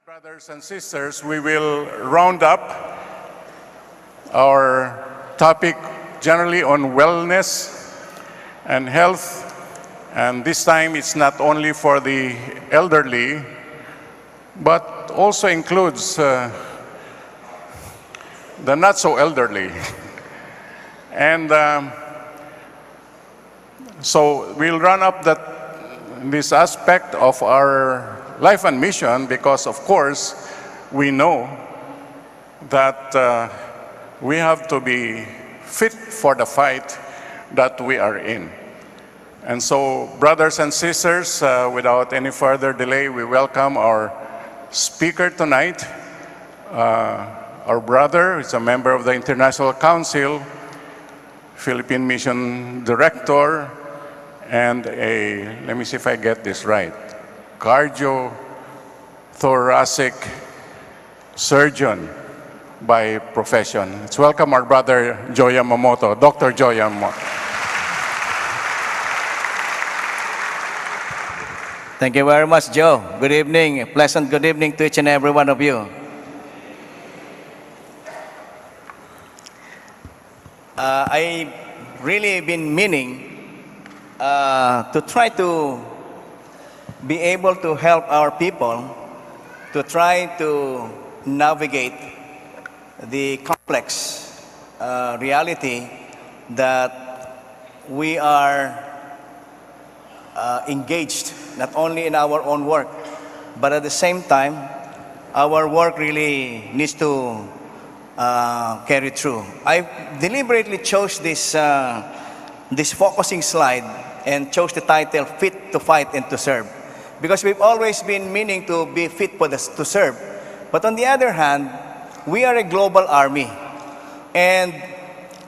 Brothers and sisters, we will round up our topic generally on wellness and health. And this time it's not only for the elderly, but also includes the not so elderly. And so we'll run up this aspect of our life and mission because, of course, we know that we have to be fit for the fight that we are in. And so, brothers and sisters, without any further delay, we welcome our speaker tonight, our brother, who's a member of the International Council, Philippine Mission Director, and let me see if I get this right, cardiothoracic surgeon by profession. Let's welcome our brother, Yamamoto, Dr. Yamamoto. Thank you very much, Joe. Good evening. A pleasant good evening to each and every one of you. I really been meaning to try to be able to help our people to try to navigate the complex reality that we are engaged not only in our own work, but at the same time, our work really needs to carry through. I deliberately chose this focusing slide and chose the title, Fit to Fight and to Serve. Because we've always been meaning to be fit to serve. But on the other hand, we are a global army. And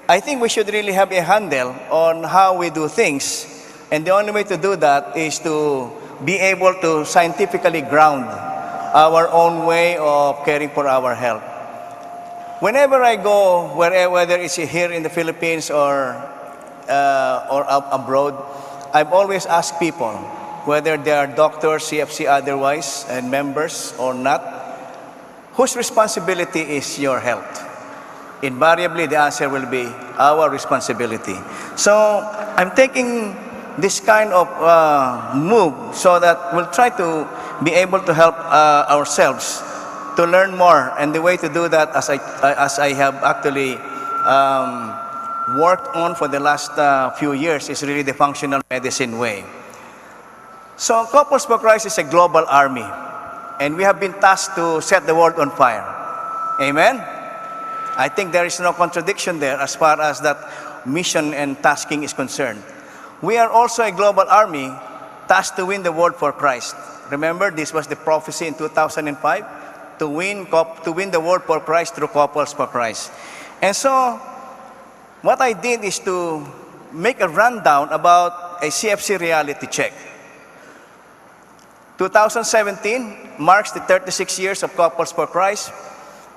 I think we should really have a handle on how we do things. And the only way to do that is to be able to scientifically ground our own way of caring for our health. Whenever I go, whether it's here in the Philippines or abroad, I've always asked people, whether they are doctors, CFC otherwise, and members or not, whose responsibility is your health? Invariably, the answer will be our responsibility. So I'm taking this kind of move so that we'll try to be able to help ourselves to learn more. And the way to do that, as I have actually worked on for the last few years, is really the functional medicine way. So Couples for Christ is a global army, and we have been tasked to set the world on fire. Amen? I think there is no contradiction there as far as that mission and tasking is concerned. We are also a global army tasked to win the world for Christ. Remember, this was the prophecy in 2005, to win the world for Christ through Couples for Christ. And so, what I did is to make a rundown about a CFC reality check. 2017 marks the 36 years of Couples for Christ,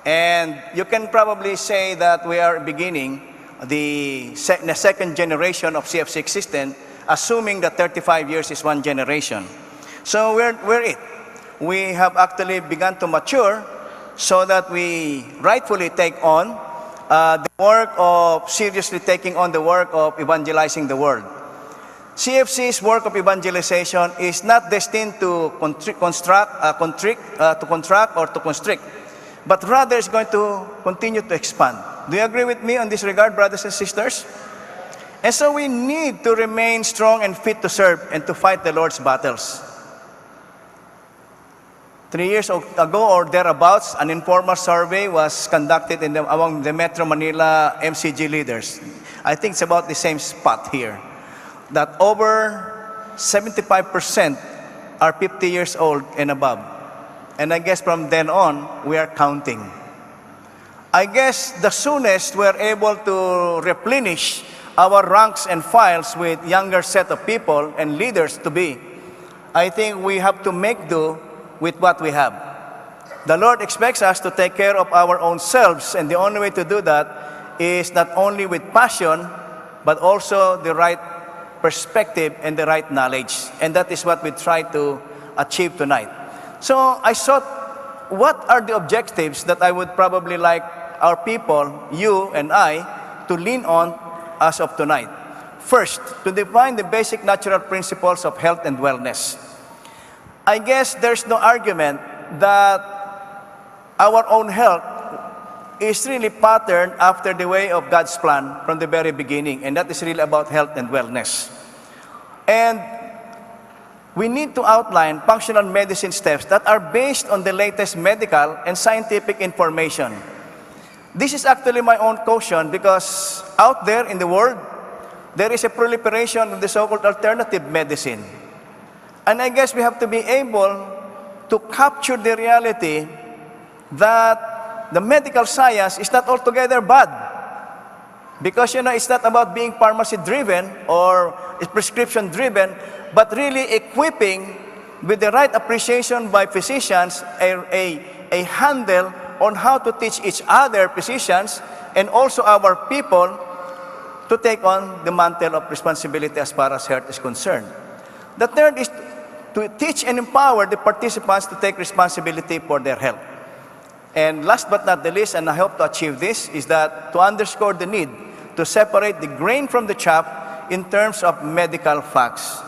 and you can probably say that we are beginning the second generation of CFC existence, assuming that 35 years is one generation. So we're it. We have actually begun to mature so that we rightfully take on the work of seriously taking on the work of evangelizing the world. CFC's work of evangelization is not destined to contract or to constrict, but rather is going to continue to expand. Do you agree with me on this regard, brothers and sisters? And so we need to remain strong and fit to serve and to fight the Lord's battles. 3 years ago or thereabouts, an informal survey was conducted among the Metro Manila MCG leaders. I think it's about the same spot here, that over 75% are 50 years old and above. And I guess from then on, we are counting. I guess the soonest we're able to replenish our ranks and files with younger set of people and leaders to be, I think we have to make do with what we have. The Lord expects us to take care of our own selves, and the only way to do that is not only with passion, but also the right perspective and the right knowledge. And that is what we try to achieve tonight. So I sought what are the objectives that I would probably like our people, you and I, to lean on as of tonight? First, to define the basic natural principles of health and wellness. I guess there's no argument that our own health is really patterned after the way of God's plan from the very beginning, and that is really about health and wellness. And we need to outline functional medicine steps that are based on the latest medical and scientific information. This is actually my own caution because out there in the world, there is a proliferation of the so-called alternative medicine. And I guess we have to be able to capture the reality that the medical science is not altogether bad. Because, it's not about being pharmacy-driven or prescription-driven, but really equipping with the right appreciation by physicians a handle on how to teach each other, physicians, and also our people to take on the mantle of responsibility as far as health is concerned. The third is to teach and empower the participants to take responsibility for their health. And last but not the least, and I hope to achieve this, is that to underscore the need to separate the grain from the chaff in terms of medical facts.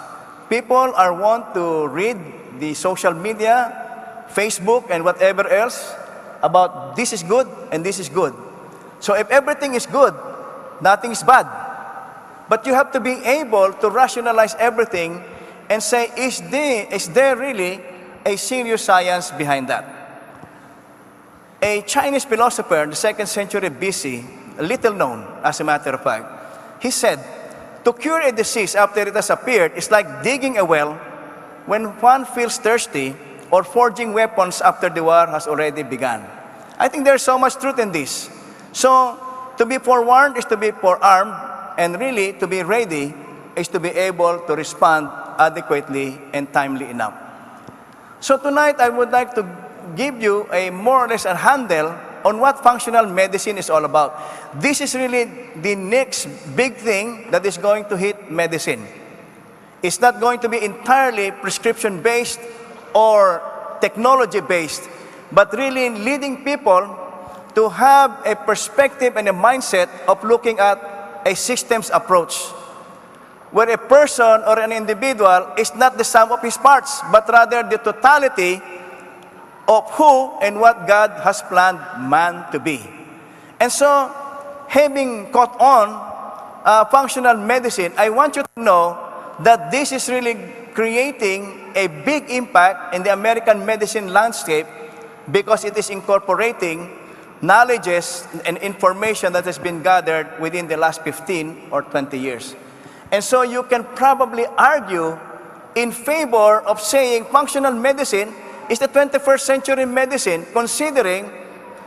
People are wont to read the social media, Facebook, and whatever else about this is good and this is good. So if everything is good, nothing is bad. But you have to be able to rationalize everything and say, is there really a serious science behind that? A Chinese philosopher in the 2nd century BC, little known as a matter of fact, he said, to cure a disease after it has appeared is like digging a well when one feels thirsty or forging weapons after the war has already begun. I think there's so much truth in this. So, to be forewarned is to be forearmed, and really to be ready is to be able to respond adequately and timely enough. So tonight, I would like to give you a more or less a handle on what functional medicine is all about. This is really the next big thing that is going to hit medicine. It's not going to be entirely prescription-based or technology-based, but really leading people to have a perspective and a mindset of looking at a systems approach, where a person or an individual is not the sum of his parts, but rather the totality of who and what God has planned man to be. And so, having caught on functional medicine, I want you to know that this is really creating a big impact in the American medicine landscape because it is incorporating knowledges and information that has been gathered within the last 15 or 20 years. And so you can probably argue in favor of saying functional medicine is the 21st century medicine, considering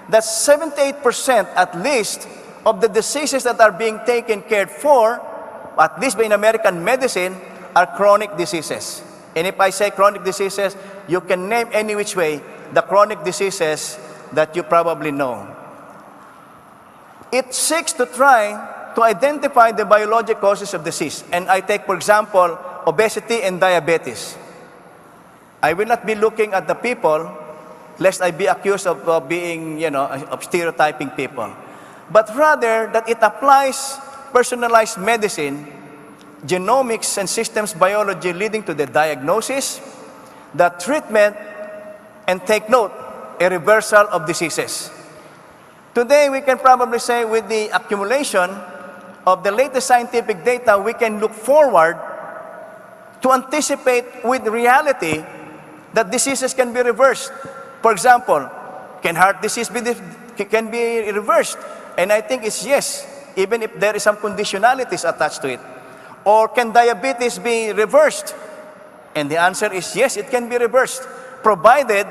that 78% at least of the diseases that are being taken care for, at least in American medicine, are chronic diseases. And if I say chronic diseases, you can name any which way the chronic diseases that you probably know. It seeks to try to identify the biologic causes of disease. And I take, for example, obesity and diabetes. I will not be looking at the people, lest I be accused of being, of stereotyping people. But rather that it applies personalized medicine, genomics and systems biology leading to the diagnosis, the treatment, and take note, a reversal of diseases. Today, we can probably say with the accumulation of the latest scientific data, we can look forward to anticipate with reality that diseases can be reversed. For example, can heart disease can be reversed? And I think it's yes, even if there is some conditionalities attached to it. Or can diabetes be reversed? And the answer is yes, it can be reversed, provided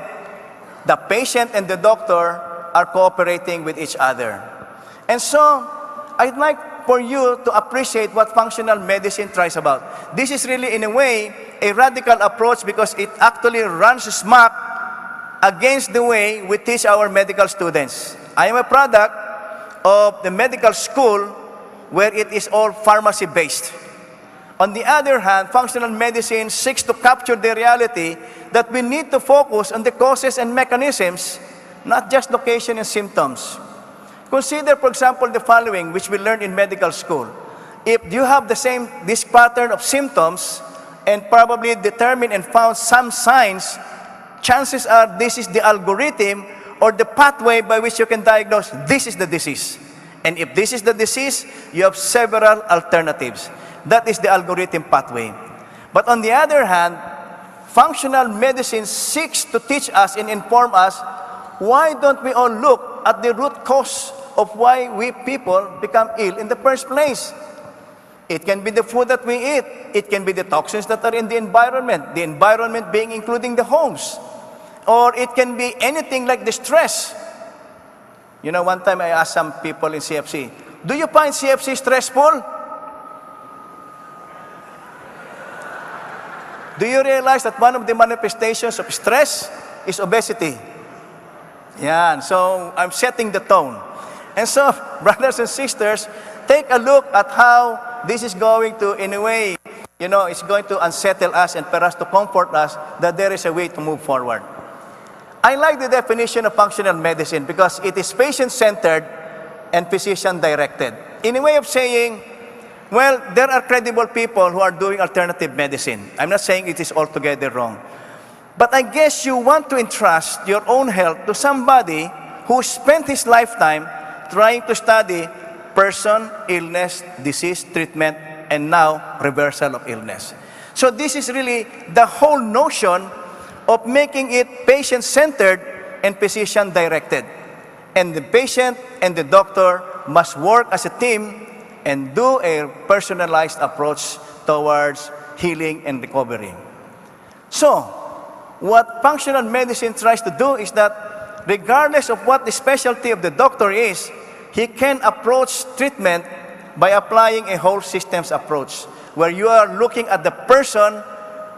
the patient and the doctor are cooperating with each other. And so, I'd like for you to appreciate what functional medicine tries about. This is really, in a way, a radical approach because it actually runs smack against the way we teach our medical students. I am a product of the medical school where it is all pharmacy-based. On the other hand, functional medicine seeks to capture the reality that we need to focus on the causes and mechanisms, not just location and symptoms. Consider, for example, the following, which we learned in medical school. If you have this pattern of symptoms and probably determined and found some signs, chances are this is the algorithm or the pathway by which you can diagnose this is the disease. And if this is the disease, you have several alternatives. That is the algorithm pathway. But on the other hand, functional medicine seeks to teach us and inform us, why don't we all look at the root cause of why we people become ill in the first place? It can be the food that we eat. It can be the toxins that are in the environment being including the homes. Or it can be anything like the stress. You know, one time I asked some people in CFC, do you find CFC stressful? Do you realize that one of the manifestations of stress is obesity? Yeah, so I'm setting the tone. And so, brothers and sisters, take a look at how this is going to, in a way, it's going to unsettle us and perhaps to comfort us that there is a way to move forward. I like the definition of functional medicine because it is patient-centered and physician-directed. In a way of saying, well, there are credible people who are doing alternative medicine. I'm not saying it is altogether wrong. But I guess you want to entrust your own health to somebody who spent his lifetime trying to study person, illness, disease, treatment, and now reversal of illness. So this is really the whole notion of making it patient-centered and physician-directed. And the patient and the doctor must work as a team and do a personalized approach towards healing and recovery. So, what functional medicine tries to do is that regardless of what the specialty of the doctor is, he can approach treatment by applying a whole systems approach, where you are looking at the person,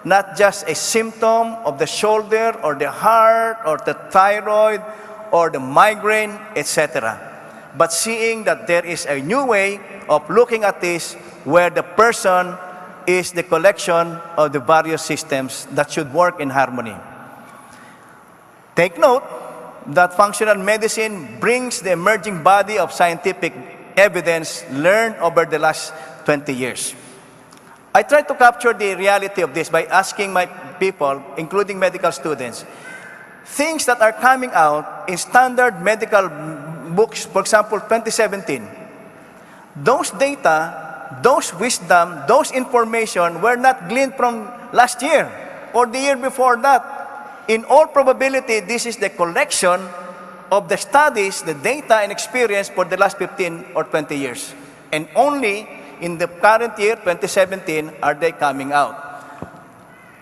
not just a symptom of the shoulder or the heart or the thyroid or the migraine, etc. But seeing that there is a new way of looking at this where the person is the collection of the various systems that should work in harmony. Take note that functional medicine brings the emerging body of scientific evidence learned over the last 20 years. I try to capture the reality of this by asking my people, including medical students, things that are coming out in standard medical books, for example, 2017. Those data, those wisdom, those information were not gleaned from last year or the year before that. In all probability, this is the collection of the studies, the data and experience for the last 15 or 20 years. And only in the current year, 2017, are they coming out.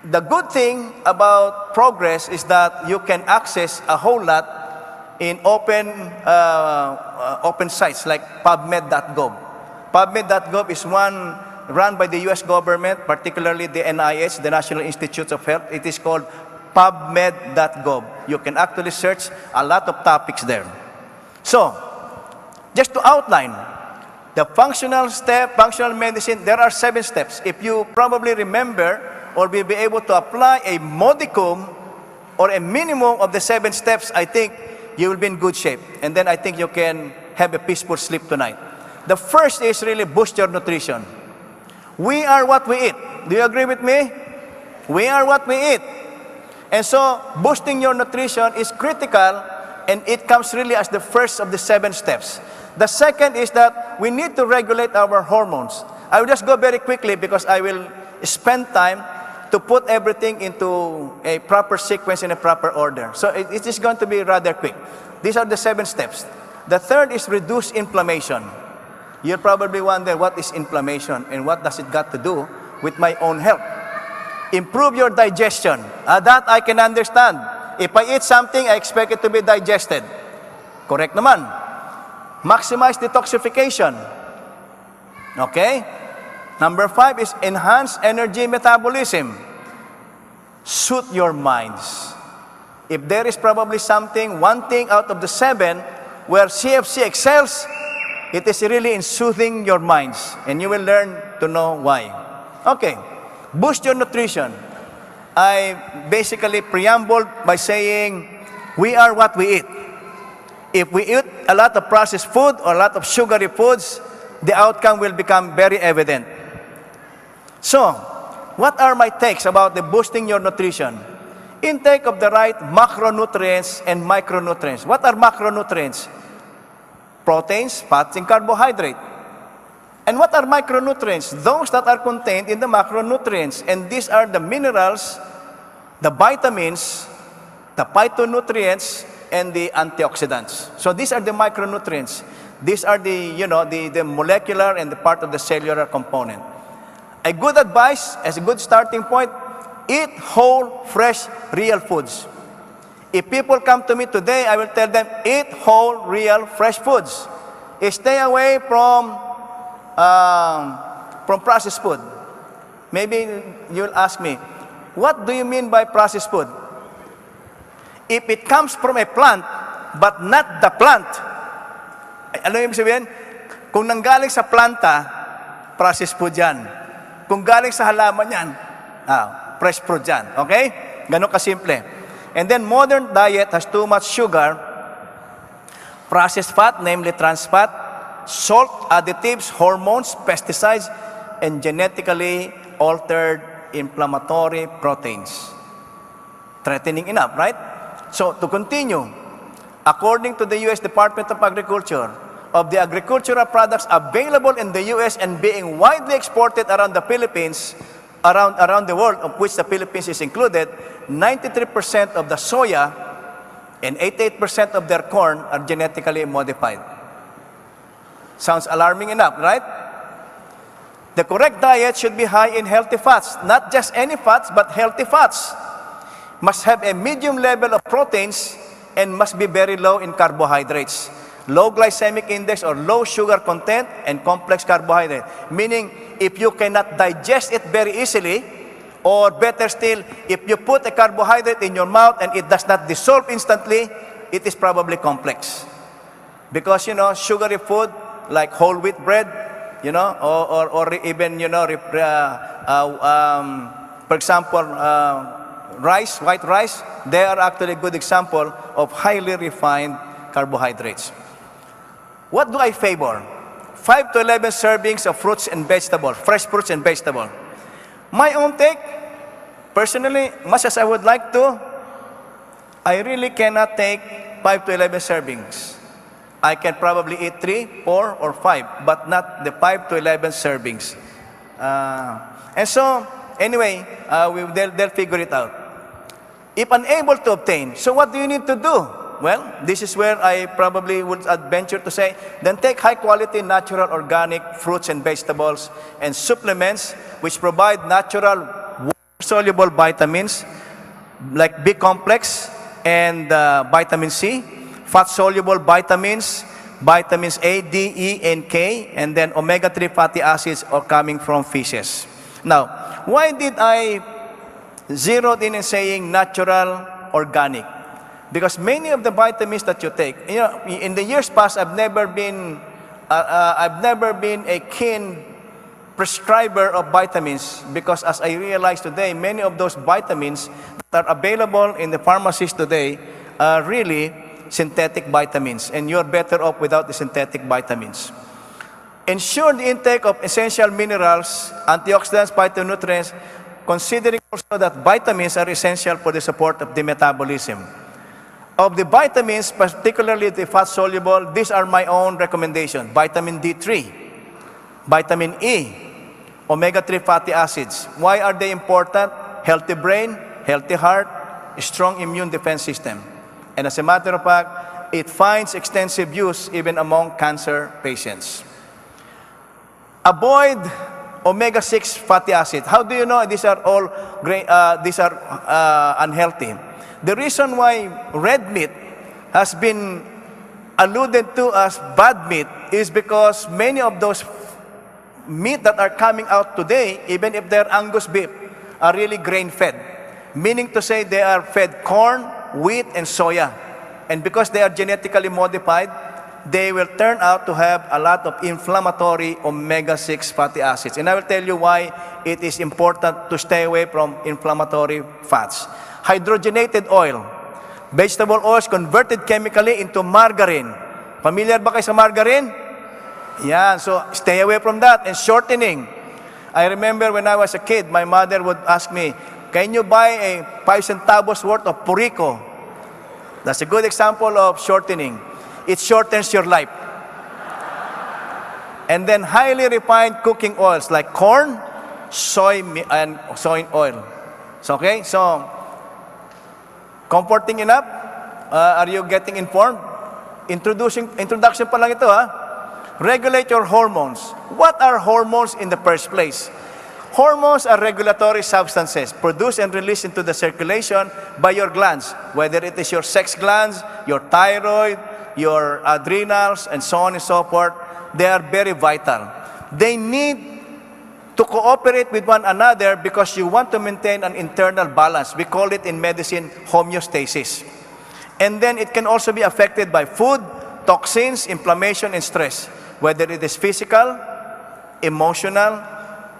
The good thing about progress is that you can access a whole lot in open sites like PubMed.gov. PubMed.gov is one run by the U.S. government, particularly the NIH, the National Institutes of Health. It is called PubMed.gov. You can actually search a lot of topics there. So, just to outline, the functional medicine, there are 7 steps. If you probably remember or will be able to apply a modicum or a minimum of the 7 steps, I think you will be in good shape. And then I think you can have a peaceful sleep tonight. The first is really boost your nutrition. We are what we eat. Do you agree with me? We are what we eat. And so, boosting your nutrition is critical, and it comes really as the first of the 7 steps. The second is that we need to regulate our hormones. I will just go very quickly because I will spend time to put everything into a proper sequence in a proper order. So it is going to be rather quick. These are the 7 steps. The third is reduce inflammation. You'll probably wonder, what is inflammation and what does it got to do with my own health? Improve your digestion. That I can understand. If I eat something, I expect it to be digested. Correct naman. Maximize detoxification. Okay? Number 5 is enhance energy metabolism. Soothe your minds. If there is probably something, one thing out of the 7 where CFC excels, it is really in soothing your minds, and you will learn to know why. Okay, boost your nutrition. I basically preambled by saying we are what we eat. If we eat a lot of processed food or a lot of sugary foods, the outcome will become very evident. So, what are my takes about the boosting your nutrition? Intake of the right macronutrients and micronutrients. What are macronutrients? Proteins, fats, and carbohydrate. And what are micronutrients? Those that are contained in the macronutrients. And these are the minerals, the vitamins, the phytonutrients, and the antioxidants. So these are the micronutrients. These are the molecular and the part of the cellular component. A good advice, as a good starting point, eat whole, fresh, real foods. If people come to me today, I will tell them, eat whole, real, fresh foods. Stay away from processed food. Maybe you'll ask me, what do you mean by processed food? If it comes from a plant, but not the plant, ano yung sabihin? Kung nanggaling sa planta, processed food yan. Kung galing sa halaman yan, fresh fruit yan. Okay? Ganun kasimple. And then modern diet has too much sugar, processed fat, namely trans fat, salt, additives, hormones, pesticides, and genetically altered inflammatory proteins. Threatening enough, right? So, to continue, according to the U.S. Department of Agriculture, of the agricultural products available in the U.S. and being widely exported around the Philippines, around the world, of which the Philippines is included, 93% of the soya and 88% of their corn are genetically modified. Sounds alarming enough, right? The correct diet should be high in healthy fats, not just any fats, but healthy fats. Must have a medium level of proteins and must be very low in carbohydrates. Low glycemic index or low sugar content and complex carbohydrate. Meaning, if you cannot digest it very easily, or better still, if you put a carbohydrate in your mouth and it does not dissolve instantly, it is probably complex. Because, sugary food like whole wheat bread, or even, for example, rice, white rice, they are actually a good example of highly refined carbohydrates. What do I favor? 5 to 11 servings of fruits and vegetables, fresh fruits and vegetables. My own take, personally, much as I would like to, I really cannot take 5 to 11 servings. I can probably eat 3, 4, or 5, but not the 5 to 11 servings. And so, anyway, they'll figure it out. If unable to obtain, so what do you need to do? Well, this is where I probably would venture to say, then take high-quality, natural, organic fruits and vegetables and supplements which provide natural, water-soluble vitamins like B-complex and vitamin C, fat-soluble vitamins, vitamins A, D, E, and K, and then omega-3 fatty acids are coming from fishes. Now, why did I zero in saying natural, organic? Because many of the vitamins that you take, in the years past, I've never been a keen prescriber of vitamins because, as I realize today, many of those vitamins that are available in the pharmacies today are really synthetic vitamins, and you're better off without the synthetic vitamins. Ensure the intake of essential minerals, antioxidants, phytonutrients, considering also that vitamins are essential for the support of the metabolism. Of the vitamins, particularly the fat-soluble, these are my own recommendations. Vitamin D3, vitamin E, omega-3 fatty acids. Why are they important? Healthy brain, healthy heart, strong immune defense system. And as a matter of fact, it finds extensive use even among cancer patients. Avoid omega-6 fatty acids. How do you know these are all unhealthy? The reason why red meat has been alluded to as bad meat is because many of those meat that are coming out today, even if they're Angus beef, are really grain-fed. Meaning to say they are fed corn, wheat, and soya. And because they are genetically modified, they will turn out to have a lot of inflammatory omega-6 fatty acids. And I will tell you why it is important to stay away from inflammatory fats. Hydrogenated oil, vegetable oils converted chemically into margarine. Familiar ba kayo sa margarine? Yeah, so stay away from that. And shortening. I remember when I was a kid, my mother would ask me, can you buy a 5 centavos worth of purico? That's a good example of shortening. It shortens your life. And then highly refined cooking oils like corn, soy oil. So, okay, so comforting enough? Are you getting informed? Introduction pa lang ito, ha? Regulate your hormones. What are hormones in the first place? Hormones are regulatory substances produced and released into the circulation by your glands, whether it is your sex glands, your thyroid, your adrenals, and so on and so forth. They are very vital. They need to cooperate with one another because you want to maintain an internal balance. We call it in medicine homeostasis. And then it can also be affected by food, toxins, inflammation, and stress, whether it is physical, emotional,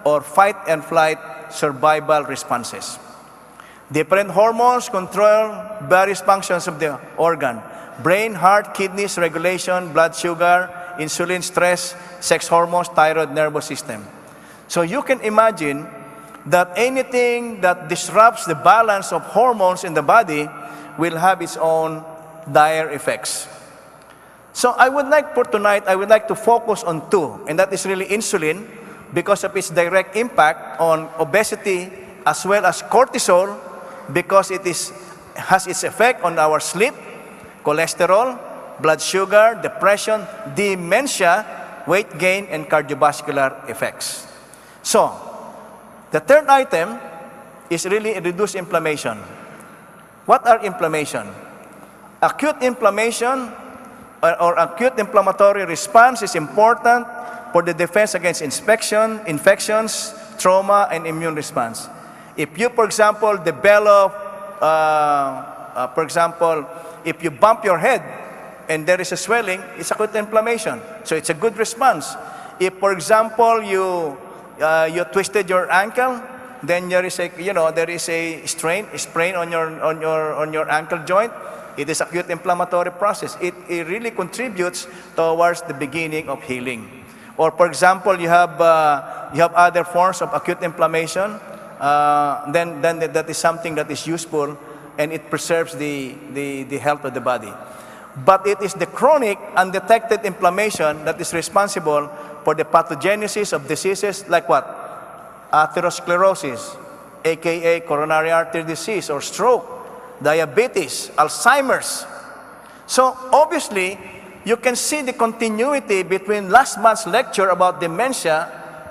or fight and flight survival responses. Different hormones control various functions of the organ: brain, heart, kidneys, regulation, blood sugar, insulin, stress, sex hormones, thyroid, nervous system. So you can imagine that anything that disrupts the balance of hormones in the body will have its own dire effects. So I would like to focus on two, and that is really insulin, because of its direct impact on obesity, as well as cortisol, because it has its effect on our sleep, cholesterol, blood sugar, depression, dementia, weight gain, and cardiovascular effects. So, the third item is really reduce inflammation. What are inflammation? Acute inflammation or acute inflammatory response is important for the defense against infections, trauma, and immune response. If you, for example, develop, if you bump your head and there is a swelling, it's acute inflammation. So it's a good response. If, for example, you twisted your ankle, then there is a sprain on your ankle joint. It is acute inflammatory process. It really contributes towards the beginning of healing. Or, for example, you have other forms of acute inflammation. Then that is something that is useful, and it preserves the health of the body. But it is the chronic, undetected inflammation that is responsible for the pathogenesis of diseases like what? Atherosclerosis, aka coronary artery disease or stroke, diabetes, Alzheimer's. So obviously, you can see the continuity between last month's lecture about dementia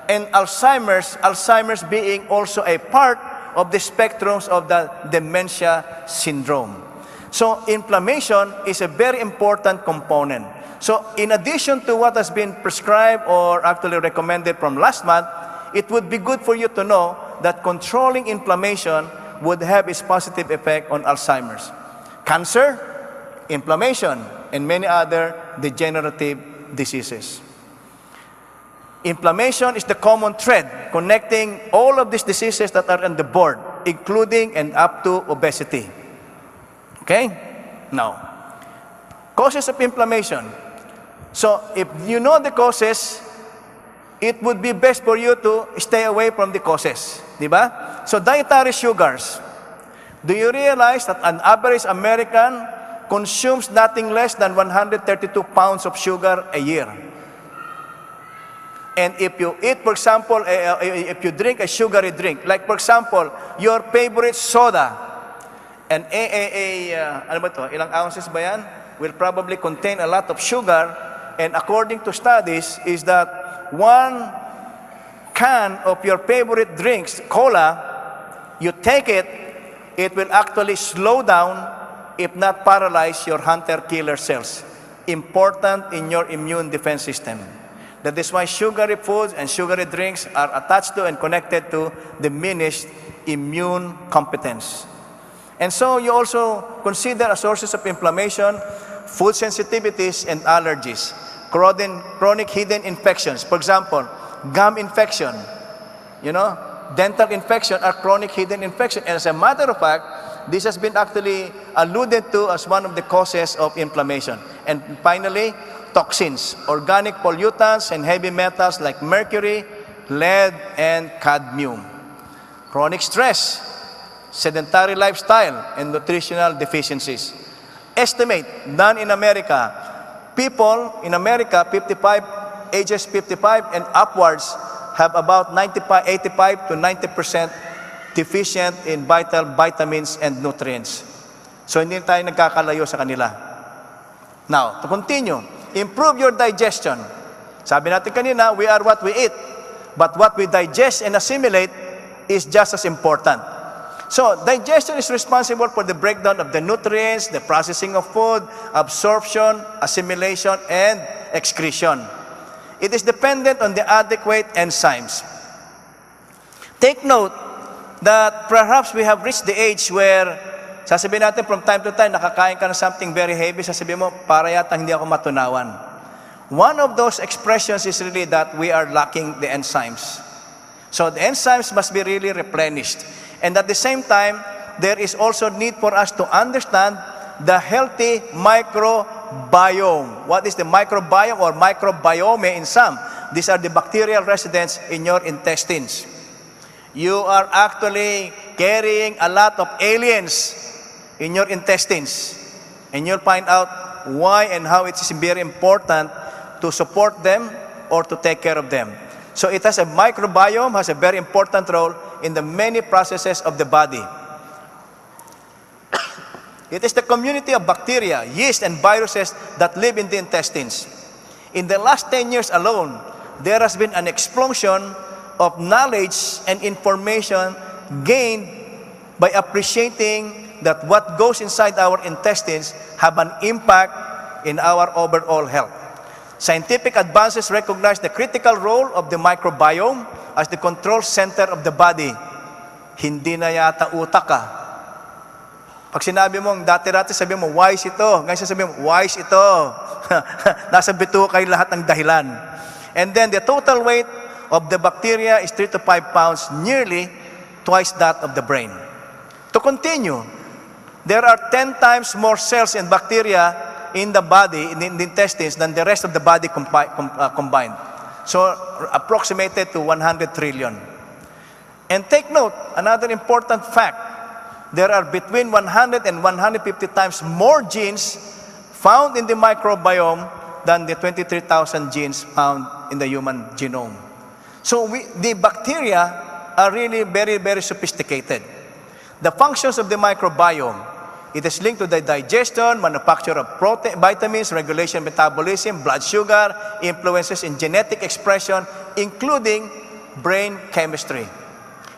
and Alzheimer's being also a part of the spectrums of the dementia syndrome. So inflammation is a very important component. So in addition to what has been prescribed or actually recommended from last month, it would be good for you to know that controlling inflammation would have its positive effect on Alzheimer's. Cancer, inflammation, and many other degenerative diseases. Inflammation is the common thread connecting all of these diseases that are on the board, including and up to obesity. Okay? Now, causes of inflammation. So, if you know the causes, it would be best for you to stay away from the causes. Diba? So, dietary sugars. Do you realize that an average American consumes nothing less than 132 pounds of sugar a year? And if you eat, for example, if you drink a sugary drink, like for example, your favorite soda, and ano ba to? Ilang ounces ba yan? Will probably contain a lot of sugar, and according to studies, is that one can of your favorite drinks, cola, you take it, it will actually slow down, if not paralyze, your hunter-killer cells, important in your immune defense system. That is why sugary foods and sugary drinks are attached to and connected to diminished immune competence. And so you also consider as sources of inflammation food sensitivities and allergies, chronic hidden infections. For example, gum infection, dental infection are chronic hidden infection. And as a matter of fact, this has been actually alluded to as one of the causes of inflammation. And finally, toxins, organic pollutants and heavy metals like mercury, lead, and cadmium. Chronic stress, sedentary lifestyle, and nutritional deficiencies. Estimate, done in America, people in America, ages 55 and upwards, have about 85 to 90% deficient in vital vitamins and nutrients. So hindi tayo nagkakalayo sa kanila. Now, to continue, improve your digestion. Sabi natin kanina, we are what we eat. But what we digest and assimilate is just as important. So, digestion is responsible for the breakdown of the nutrients, the processing of food, absorption, assimilation, and excretion. It is dependent on the adequate enzymes. Take note that perhaps we have reached the age where sasabihin natin from time to time, nakakain ka na something very heavy, sasabihin mo, para yata hindi ako matunawan. One of those expressions is really that we are lacking the enzymes. So the enzymes must be really replenished. And at the same time, there is also need for us to understand the healthy microbiome. What is the microbiome or microbiome in some? These are the bacterial residents in your intestines. You are actually carrying a lot of aliens in your intestines. And you'll find out why and how it is very important to support them or to take care of them. So it has a microbiome, has a very important role in the many processes of the body. It is the community of bacteria, yeast, and viruses that live in the intestines. In the last 10 years alone, there has been an explosion of knowledge and information gained by appreciating that what goes inside our intestines have an impact in our overall health. Scientific advances recognize the critical role of the microbiome as the control center of the body. Hindi na yata utak ka. Pag sinabi mong, dati-dati sabi mo, wise ito. Ngayon sabi mo, wise ito. Nasa bituka kayo lahat ng dahilan. And then the total weight of the bacteria is 3 to 5 pounds, nearly twice that of the brain. To continue, there are 10 times more cells and bacteria in the body, in the intestines, than the rest of the body combined. So, approximated to 100 trillion. And take note, another important fact, there are between 100 and 150 times more genes found in the microbiome than the 23,000 genes found in the human genome. So, the bacteria are really very, very sophisticated. The functions of the microbiome, it is linked to the digestion, manufacture of protein, vitamins, regulation of metabolism, blood sugar, influences in genetic expression, including brain chemistry.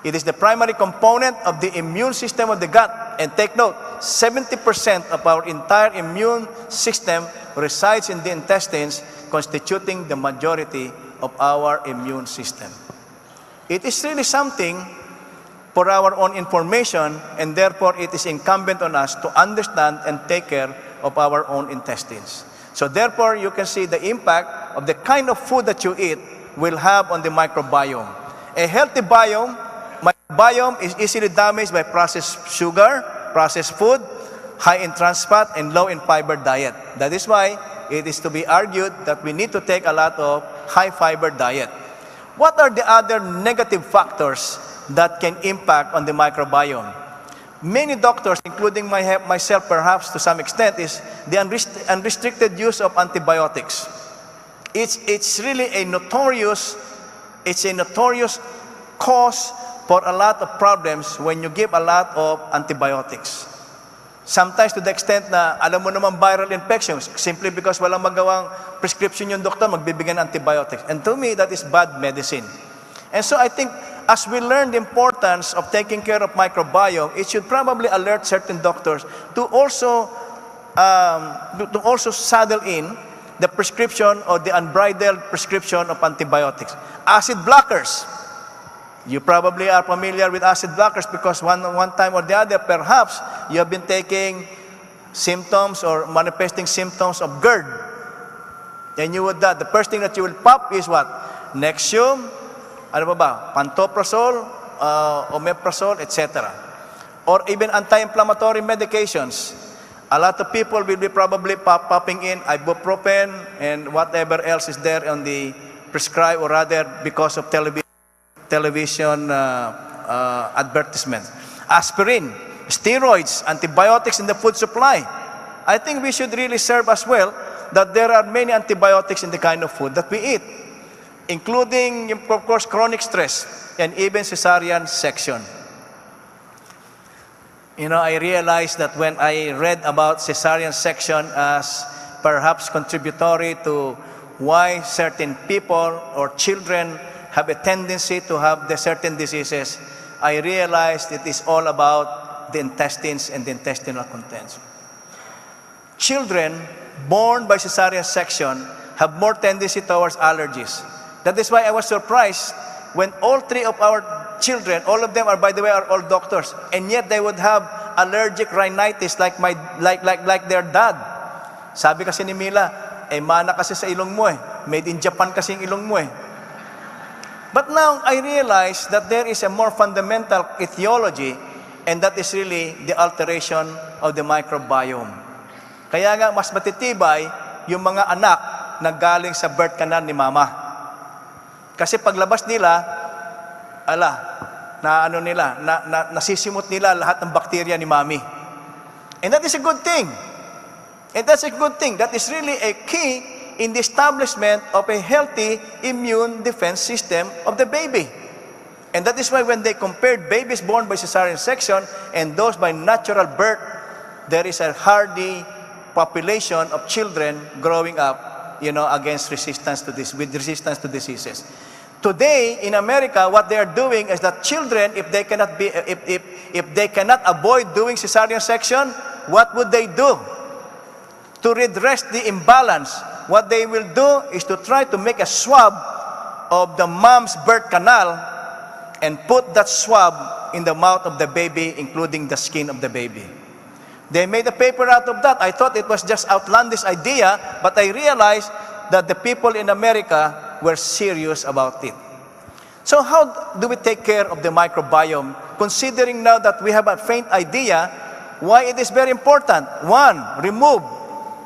It is the primary component of the immune system of the gut. And take note, 70% of our entire immune system resides in the intestines, constituting the majority of our immune system. It is really something for our own information, and therefore it is incumbent on us to understand and take care of our own intestines. So therefore, you can see the impact of the kind of food that you eat will have on the microbiome. A healthy microbiome is easily damaged by processed sugar, processed food, high in trans fat, and low in fiber diet. That is why it is to be argued that we need to take a lot of high fiber diet. What are the other negative factors that can impact on the microbiome? Many doctors, including myself perhaps to some extent, is the unrestricted use of antibiotics. It's really a notorious cause for a lot of problems when you give a lot of antibiotics. Sometimes to the extent na alam mo naman viral infections, simply because walang magawang prescription yung doktor, magbibigyan ng antibiotics. And to me, that is bad medicine. And so I think as we learn the importance of taking care of microbiome, it should probably alert certain doctors to also saddle in the prescription or the unbridled prescription of antibiotics. Acid blockers. You probably are familiar with acid blockers because one time or the other, perhaps you have been taking symptoms or manifesting symptoms of GERD, and you would the first thing that you will pop is what? Nexium, ano ba? Pantoprazole, omeprazole, etc. Or even anti-inflammatory medications. A lot of people will be probably popping in ibuprofen and whatever else is there on the prescribed, or rather because of television advertisements. Aspirin, steroids, antibiotics in the food supply. I think we should really serve as well that there are many antibiotics in the kind of food that we eat, including, of course, chronic stress and even cesarean section. You know, I realized that when I read about cesarean section as perhaps contributory to why certain people or children have a tendency to have the certain diseases, I realized it is all about the intestines and the intestinal contents. Children born by cesarean section have more tendency towards allergies. That is why I was surprised when all three of our children, all of them are, by the way, are all doctors, and yet they would have allergic rhinitis like their dad. Sabi kasi ni Mila, mana kasi sa ilong mo made in Japan kasi yung ilong mo But now I realize that there is a more fundamental etiology, and that is really the alteration of the microbiome. Kaya nga mas matitibay yung mga anak na galing sa birth canal ni mama. Kasi paglabas nila, nasisimot nila lahat ng bakterya ni mami. And that is a good thing. And that's a good thing. That is really a key in the establishment of a healthy immune defense system of the baby. And that is why when they compared babies born by cesarean section and those by natural birth, there is a hardy population of children growing up, against resistance to this, with resistance to diseases. Today in America, what they are doing is that children, if they cannot avoid doing cesarean section, what would they do? To redress the imbalance, what they will do is to try to make a swab of the mom's birth canal and put that swab in the mouth of the baby, including the skin of the baby. They made a paper out of that. I thought it was just outlandish idea, but I realized that the people in America were serious about it. So how do we take care of the microbiome, considering now that we have a faint idea why it is very important? One, remove.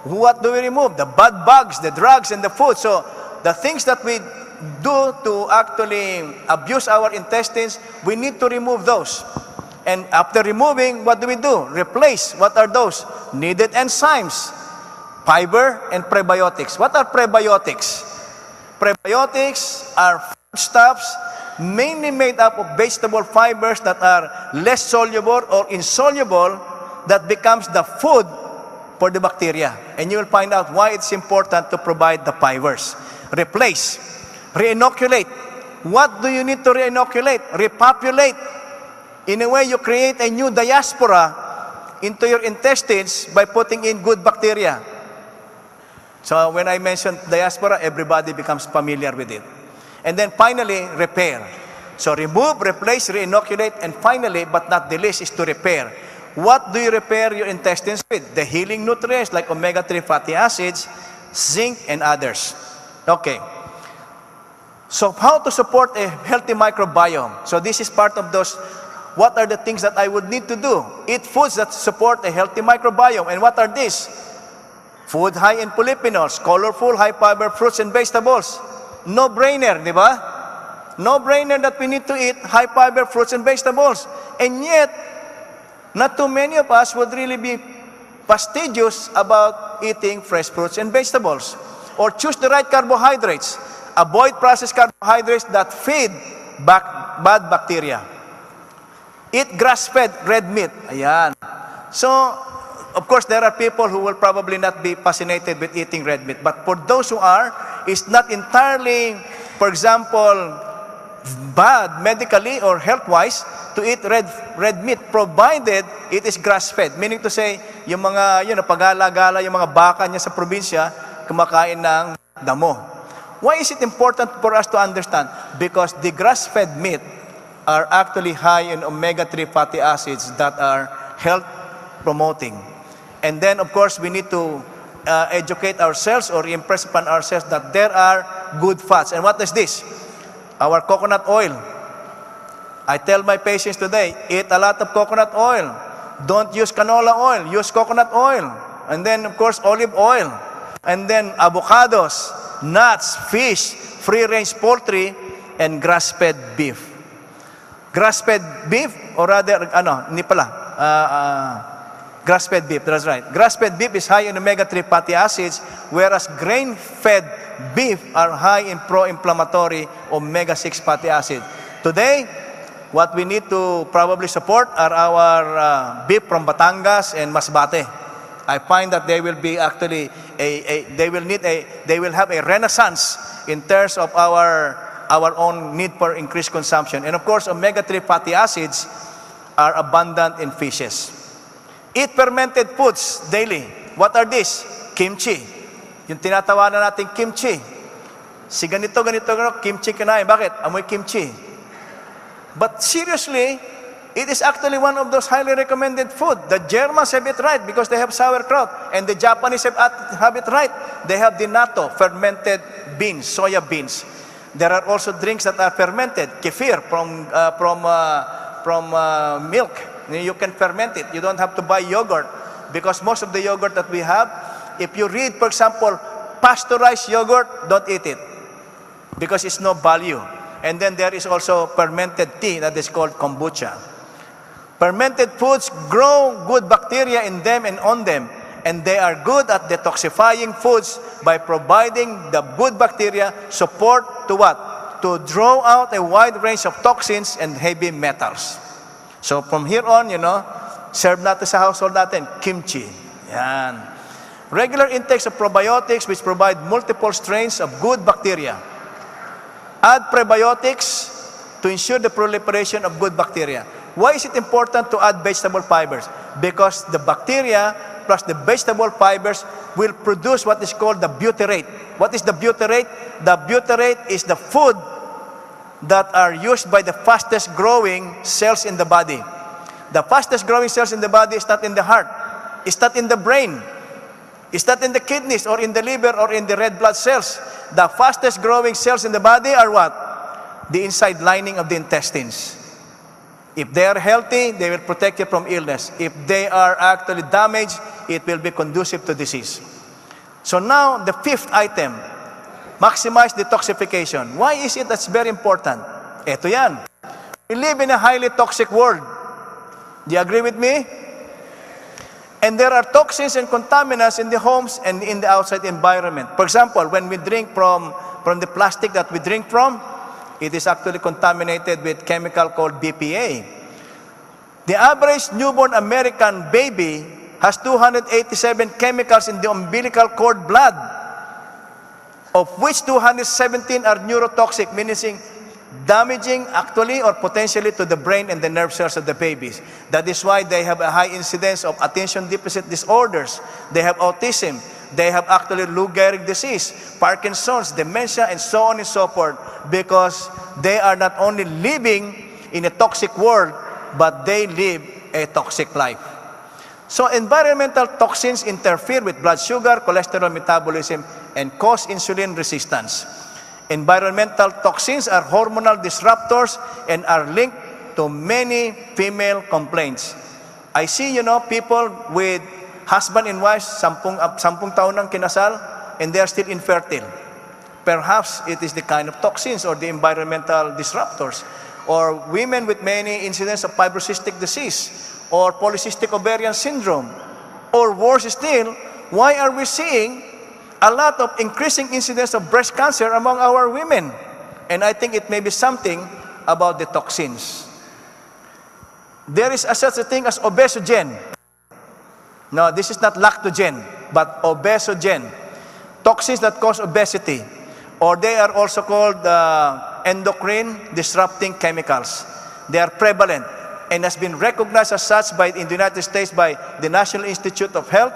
What do we remove? The bad bugs, the drugs, and the food. So the things that we do to actually abuse our intestines, we need to remove those. And after removing, what do we do? Replace. What are those? Needed enzymes, fiber, and prebiotics. What are prebiotics? Prebiotics are foodstuffs mainly made up of vegetable fibers that are less soluble or insoluble, that becomes the food for the bacteria. And you will find out why it's important to provide the fibers. Replace. Re-inoculate. What do you need to re-inoculate? Repopulate. In a way, you create a new diaspora into your intestines by putting in good bacteria. So when I mentioned diaspora, everybody becomes familiar with it. And then finally, repair. So remove, replace, re-inoculate, and finally, but not the least, is to repair. What do you repair your intestines with? The healing nutrients like omega-3 fatty acids, zinc, and others. Okay. So how to support a healthy microbiome? So this is part of those, what are the things that I would need to do? Eat foods that support a healthy microbiome. And what are these? Food high in polyphenols, colorful, high-fiber fruits and vegetables. No-brainer, di ba? No-brainer that we need to eat high-fiber fruits and vegetables. And yet, not too many of us would really be fastidious about eating fresh fruits and vegetables. Or choose the right carbohydrates. Avoid processed carbohydrates that feed bad bacteria. Eat grass-fed red meat. Ayan. So, of course, there are people who will probably not be fascinated with eating red meat. But for those who are, it's not entirely, for example, bad medically or health-wise to eat red meat, provided it is grass-fed. Meaning to say, yung mga, pagala-gala, yung mga baka niya sa probinsya, kumakain ng damo. Why is it important for us to understand? Because the grass-fed meat are actually high in omega-3 fatty acids that are health-promoting. And then, of course, we need to educate ourselves or impress upon ourselves that there are good fats. And what is this? Our coconut oil. I tell my patients today, eat a lot of coconut oil. Don't use canola oil, use coconut oil. And then, of course, olive oil. And then avocados, nuts, fish, free-range poultry, and grass-fed beef. Grass-fed beef, or rather, hindi pala, grass-fed beef, that's right. Grass-fed beef is high in omega-3 fatty acids, whereas grain-fed beef are high in pro-inflammatory omega-6 fatty acids. Today, what we need to probably support are our beef from Batangas and Masbate. I find that they will be actually they will have a renaissance in terms of our own need for increased consumption. And of course, omega-3 fatty acids are abundant in fishes. Eat fermented foods daily. What are these? Kimchi. Yung tinatawanan natin kimchi. Si ganito, kimchi kinain. Bakit? Amoy kimchi. But seriously, it is actually one of those highly recommended food. The Germans have it right because they have sauerkraut. And the Japanese have it right. They have the natto, fermented beans, soya beans. There are also drinks that are fermented. Kefir from milk. You can ferment it. You don't have to buy yogurt. Because most of the yogurt that we have, if you read, for example, pasteurized yogurt, don't eat it. Because it's no value. And then there is also fermented tea that is called kombucha. Fermented foods grow good bacteria in them and on them, and they are good at detoxifying foods by providing the good bacteria support to what? To draw out a wide range of toxins and heavy metals. So from here on, serve natin sa household natin, kimchi. Yan. Regular intakes of probiotics which provide multiple strains of good bacteria. Add prebiotics to ensure the proliferation of good bacteria. Why is it important to add vegetable fibers? Because the bacteria plus the vegetable fibers will produce what is called the butyrate. What is the butyrate? The butyrate is the food that are used by the fastest growing cells in the body. The fastest growing cells in the body is not in the heart. It's not in the brain. It's not in the kidneys or in the liver or in the red blood cells. The fastest growing cells in the body are what? The inside lining of the intestines. If they are healthy, they will protect you from illness. If they are actually damaged, it will be conducive to disease. So now, the fifth item, maximize detoxification. Why is it that's very important? Ito yan. We live in a highly toxic world. Do you agree with me? And there are toxins and contaminants in the homes and in the outside environment. For example, when we drink from the plastic that we drink from, it is actually contaminated with chemical called BPA. The average newborn American baby has 287 chemicals in the umbilical cord blood, of which 217 are neurotoxic, meaning damaging actually or potentially to the brain and the nerve cells of the babies. That is why they have a high incidence of attention deficit disorders. They have autism. They have actually Lou Gehrig disease, Parkinson's, dementia, and so on and so forth, because they are not only living in a toxic world, but they live a toxic life. So environmental toxins interfere with blood sugar, cholesterol metabolism, and cause insulin resistance. Environmental toxins are hormonal disruptors and are linked to many female complaints. I see, people with husband and wife, sampung taon ng kinasal, and they are still infertile. Perhaps it is the kind of toxins or the environmental disruptors. Or women with many incidents of fibrocystic disease or polycystic ovarian syndrome. Or worse still, why are we seeing a lot of increasing incidence of breast cancer among our women? And I think it may be something about the toxins. There is such a thing as obesogen. No, this is not lactogen, but obesogen. Toxins that cause obesity. Or they are also called endocrine disrupting chemicals. They are prevalent and has been recognized as such in the United States by the National Institute of Health,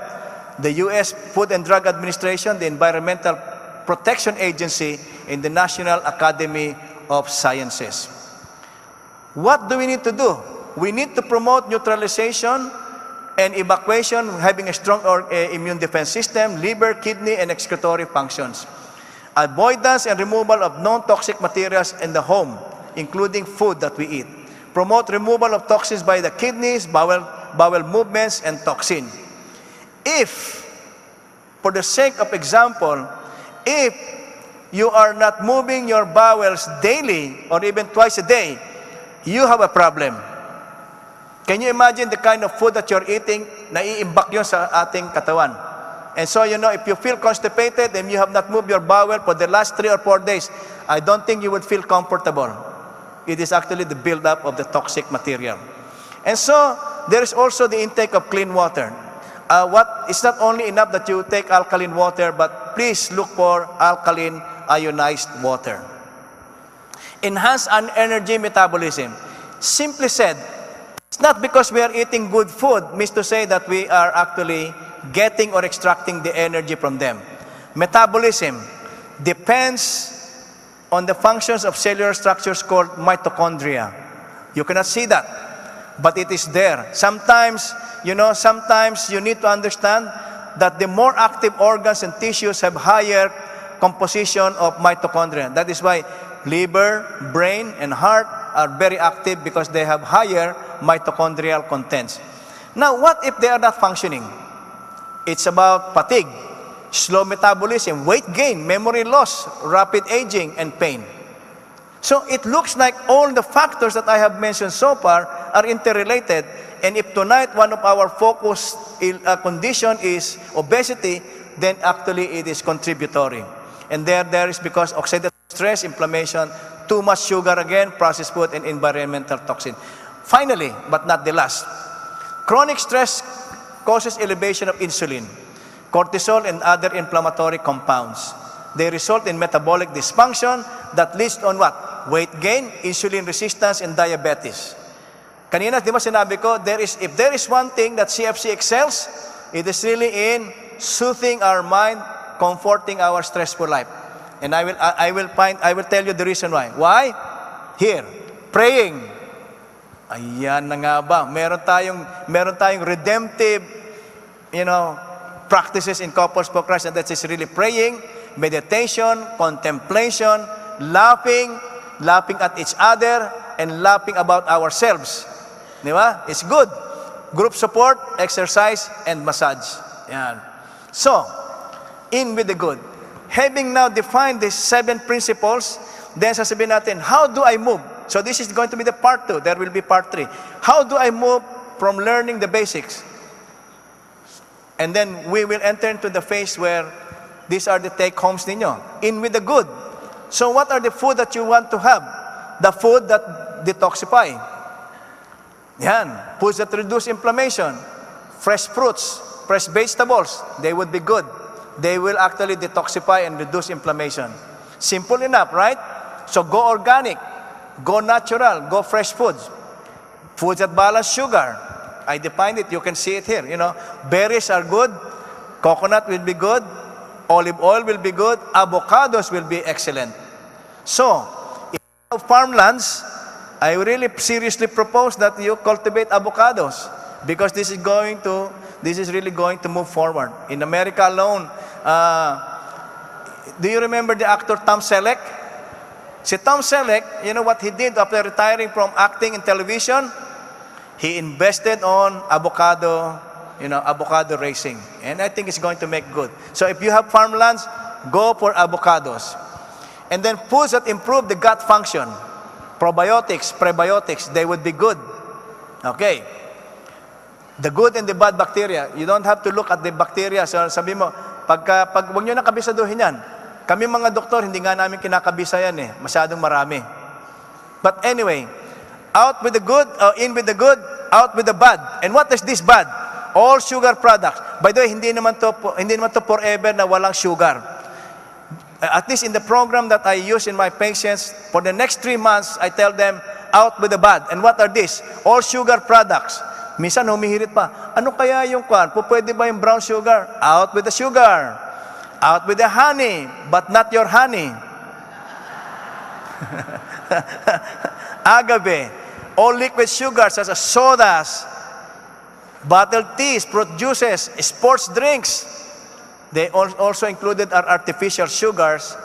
the U.S. Food and Drug Administration, the Environmental Protection Agency, and the National Academy of Sciences. What do we need to do? We need to promote neutralization and evacuation, having a strong immune defense system, liver, kidney, and excretory functions. Avoidance and removal of non-toxic materials in the home, including food that we eat. Promote removal of toxins by the kidneys, bowel movements, and toxin. If, for the sake of example, if you are not moving your bowels daily or even twice a day, you have a problem. Can you imagine the kind of food that you're eating, naiimbak yun sa ating katawan? And so, if you feel constipated and you have not moved your bowel for the last 3 or 4 days, I don't think you would feel comfortable. It is actually the buildup of the toxic material. And so, there is also the intake of clean water. It's not only enough that you take alkaline water, but please look for alkaline ionized water. Enhance energy metabolism. Simply said, it's not because we are eating good food, means to say that we are actually getting or extracting the energy from them. Metabolism depends on the functions of cellular structures called mitochondria. You cannot see that, but it is there. Sometimes you need to understand that the more active organs and tissues have higher composition of mitochondria. That is why liver, brain, and heart are very active because they have higher mitochondrial contents. Now, what if they are not functioning? It's about fatigue, slow metabolism, weight gain, memory loss, rapid aging, and pain. So it looks like all the factors that I have mentioned so far are interrelated. And if tonight one of our focus condition is obesity, then actually it is contributory. And there is because oxidative stress, inflammation, too much sugar again, processed food, and environmental toxin. Finally, but not the last, chronic stress causes elevation of insulin, cortisol, and other inflammatory compounds. They result in metabolic dysfunction that leads on what? Weight gain, insulin resistance, and diabetes. Kanina, di ba sinabi ko, if there is one thing that CFC excels, it is really in soothing our mind, comforting our stressful life. And I will tell you the reason why. Why? Here, praying. Ayan na nga ba? Meron tayong redemptive, practices in Couples for Christ, and that is really praying, meditation, contemplation, laughing at each other, and laughing about ourselves. Di ba? It's good. Group support, exercise, and massage. Yan. So, in with the good. Having now defined these 7 principles, then sasabihin natin, how do I move? So this is going to be the part 2. There will be part 3. How do I move from learning the basics? And then we will enter into the phase where these are the take-homes ninyo. In with the good. So what are the food that you want to have? The food that detoxify. Yan. Foods that reduce inflammation. Fresh fruits, fresh vegetables, they would be good. They will actually detoxify and reduce inflammation. Simple enough, right? So go organic, go natural, go fresh foods. Foods that balance sugar. I defined it, you can see it here. Berries are good, coconut will be good, olive oil will be good, avocados will be excellent. So, if you have farmlands, I really seriously propose that you cultivate avocados because this is really going to move forward. In America alone, do you remember the actor Tom Selleck? Si Tom Selleck, you know what he did after retiring from acting in television? He invested on avocado raising. And I think it's going to make good. So if you have farmlands, go for avocados. And then foods that improve the gut function. Probiotics, prebiotics, they would be good. Okay. The good and the bad bacteria. You don't have to look at the bacteria. So sabi mo, pag huwag nyo nakabisaduhin yan. Kami mga doktor, hindi nga namin kinakabisa yan Masyadong marami. But anyway, out with the good, in with the good, out with the bad. And what is this bad? All sugar products. By the way, hindi naman to forever na walang sugar. At least in the program that I use in my patients, for the next 3 months, I tell them, out with the bad. And what are these? All sugar products. Minsan humihirit pa, ano kaya yung kwan? Pwede ba yung brown sugar? Out with the sugar. Out with the honey, but not your honey. Agave. All liquid sugars such as sodas, bottled teas, fruit juices, sports drinks. They also included our artificial sugars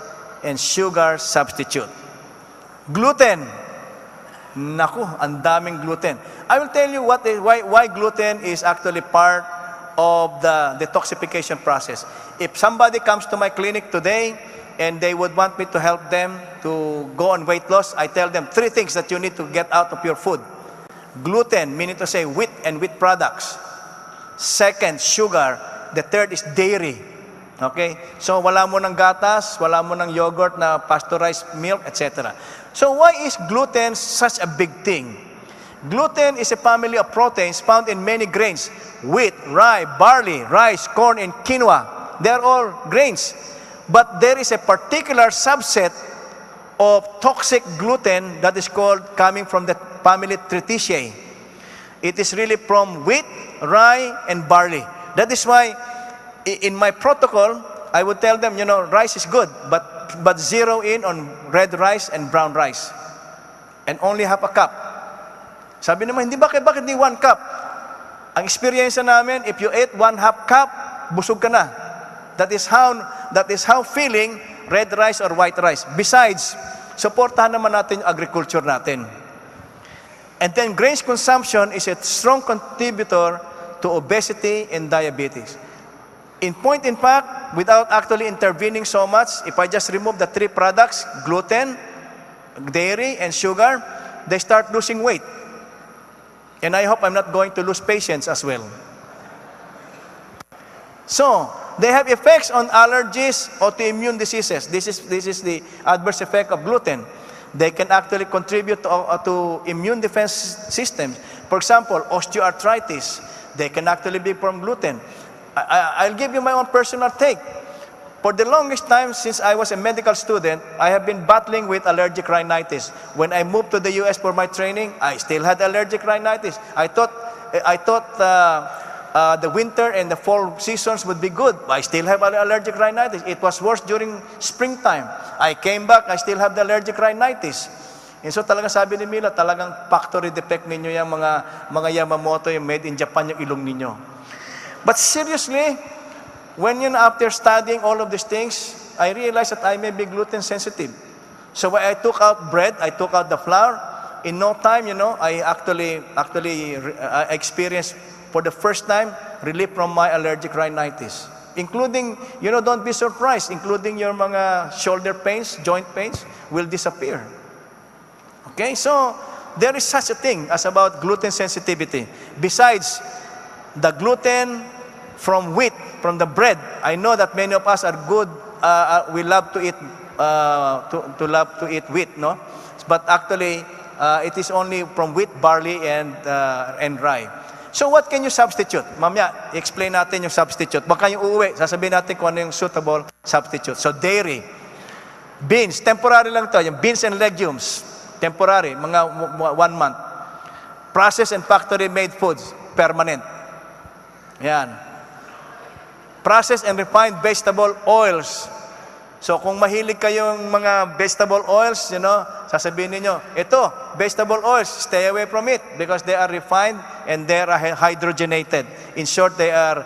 and sugar substitute. Gluten. Naku, ang daming gluten. I will tell you why gluten is actually part of the detoxification process. If somebody comes to my clinic today and they would want me to help them to go on weight loss, I tell them 3 things that you need to get out of your food. Gluten, meaning to say wheat and wheat products. Second, sugar. The third is dairy. Okay? So wala mo ng gatas, wala mo ng yogurt na pasteurized milk, etc. So why is gluten such a big thing? Gluten is a family of proteins found in many grains: wheat, rye, barley, rice, corn, and quinoa. They are all grains. But there is a particular subset of toxic gluten that is called, coming from the family Triticeae. It is really from wheat, rye, and barley. That is why in my protocol, I would tell them, rice is good, but zero in on red rice and brown rice. And only half a cup. Sabi naman, bakit di 1 cup? Ang experience namin, if you ate 1/2 cup, busog ka na. That is how feeling red rice or white rice. Besides, supportahan naman natin yung agriculture natin. And then grains consumption is a strong contributor to obesity and diabetes. In fact, without actually intervening so much, if I just remove the 3 products, gluten, dairy, and sugar, they start losing weight. And I hope I'm not going to lose patients as well. So, they have effects on allergies, autoimmune diseases. This is the adverse effect of gluten. They can actually contribute to immune defense systems. For example, osteoarthritis, they can actually be from gluten. I'll give you my own personal take. For the longest time since I was a medical student, I have been battling with allergic rhinitis. When I moved to the US for my training, I still had allergic rhinitis. I thought the winter and the fall seasons would be good. I still have allergic rhinitis. It was worse during springtime. I came back, I still have the allergic rhinitis. And so talagang sabi ni Mila, talagang factory defect ninyo yung mga Yamamoto, yung made in Japan yung ilong ninyo. But seriously, after studying all of these things, I realized that I may be gluten sensitive. So when I took out bread, I took out the flour. In no time, I actually experienced for the first time relief from my allergic rhinitis. Including, don't be surprised, including your mga shoulder pains, joint pains will disappear. Okay, so there is such a thing as about gluten sensitivity. Besides the gluten from wheat, from the bread, I know that many of us are good. We love to eat love to eat wheat, no? But actually, it is only from wheat, barley, and rye. So what can you substitute? Mamaya, explain natin yung substitute. Baka yung uuwi, sasabihin natin kung ano yung suitable substitute. So dairy, beans, temporary lang to. Yung beans and legumes, temporary, mga 1 month. Processed and factory-made foods, permanent. Yan. Processed and refined vegetable oils. So kung mahilig kayong mga vegetable oils, sasabihin niyo, ito, vegetable oils, stay away from it because they are refined and they are hydrogenated. In short, they are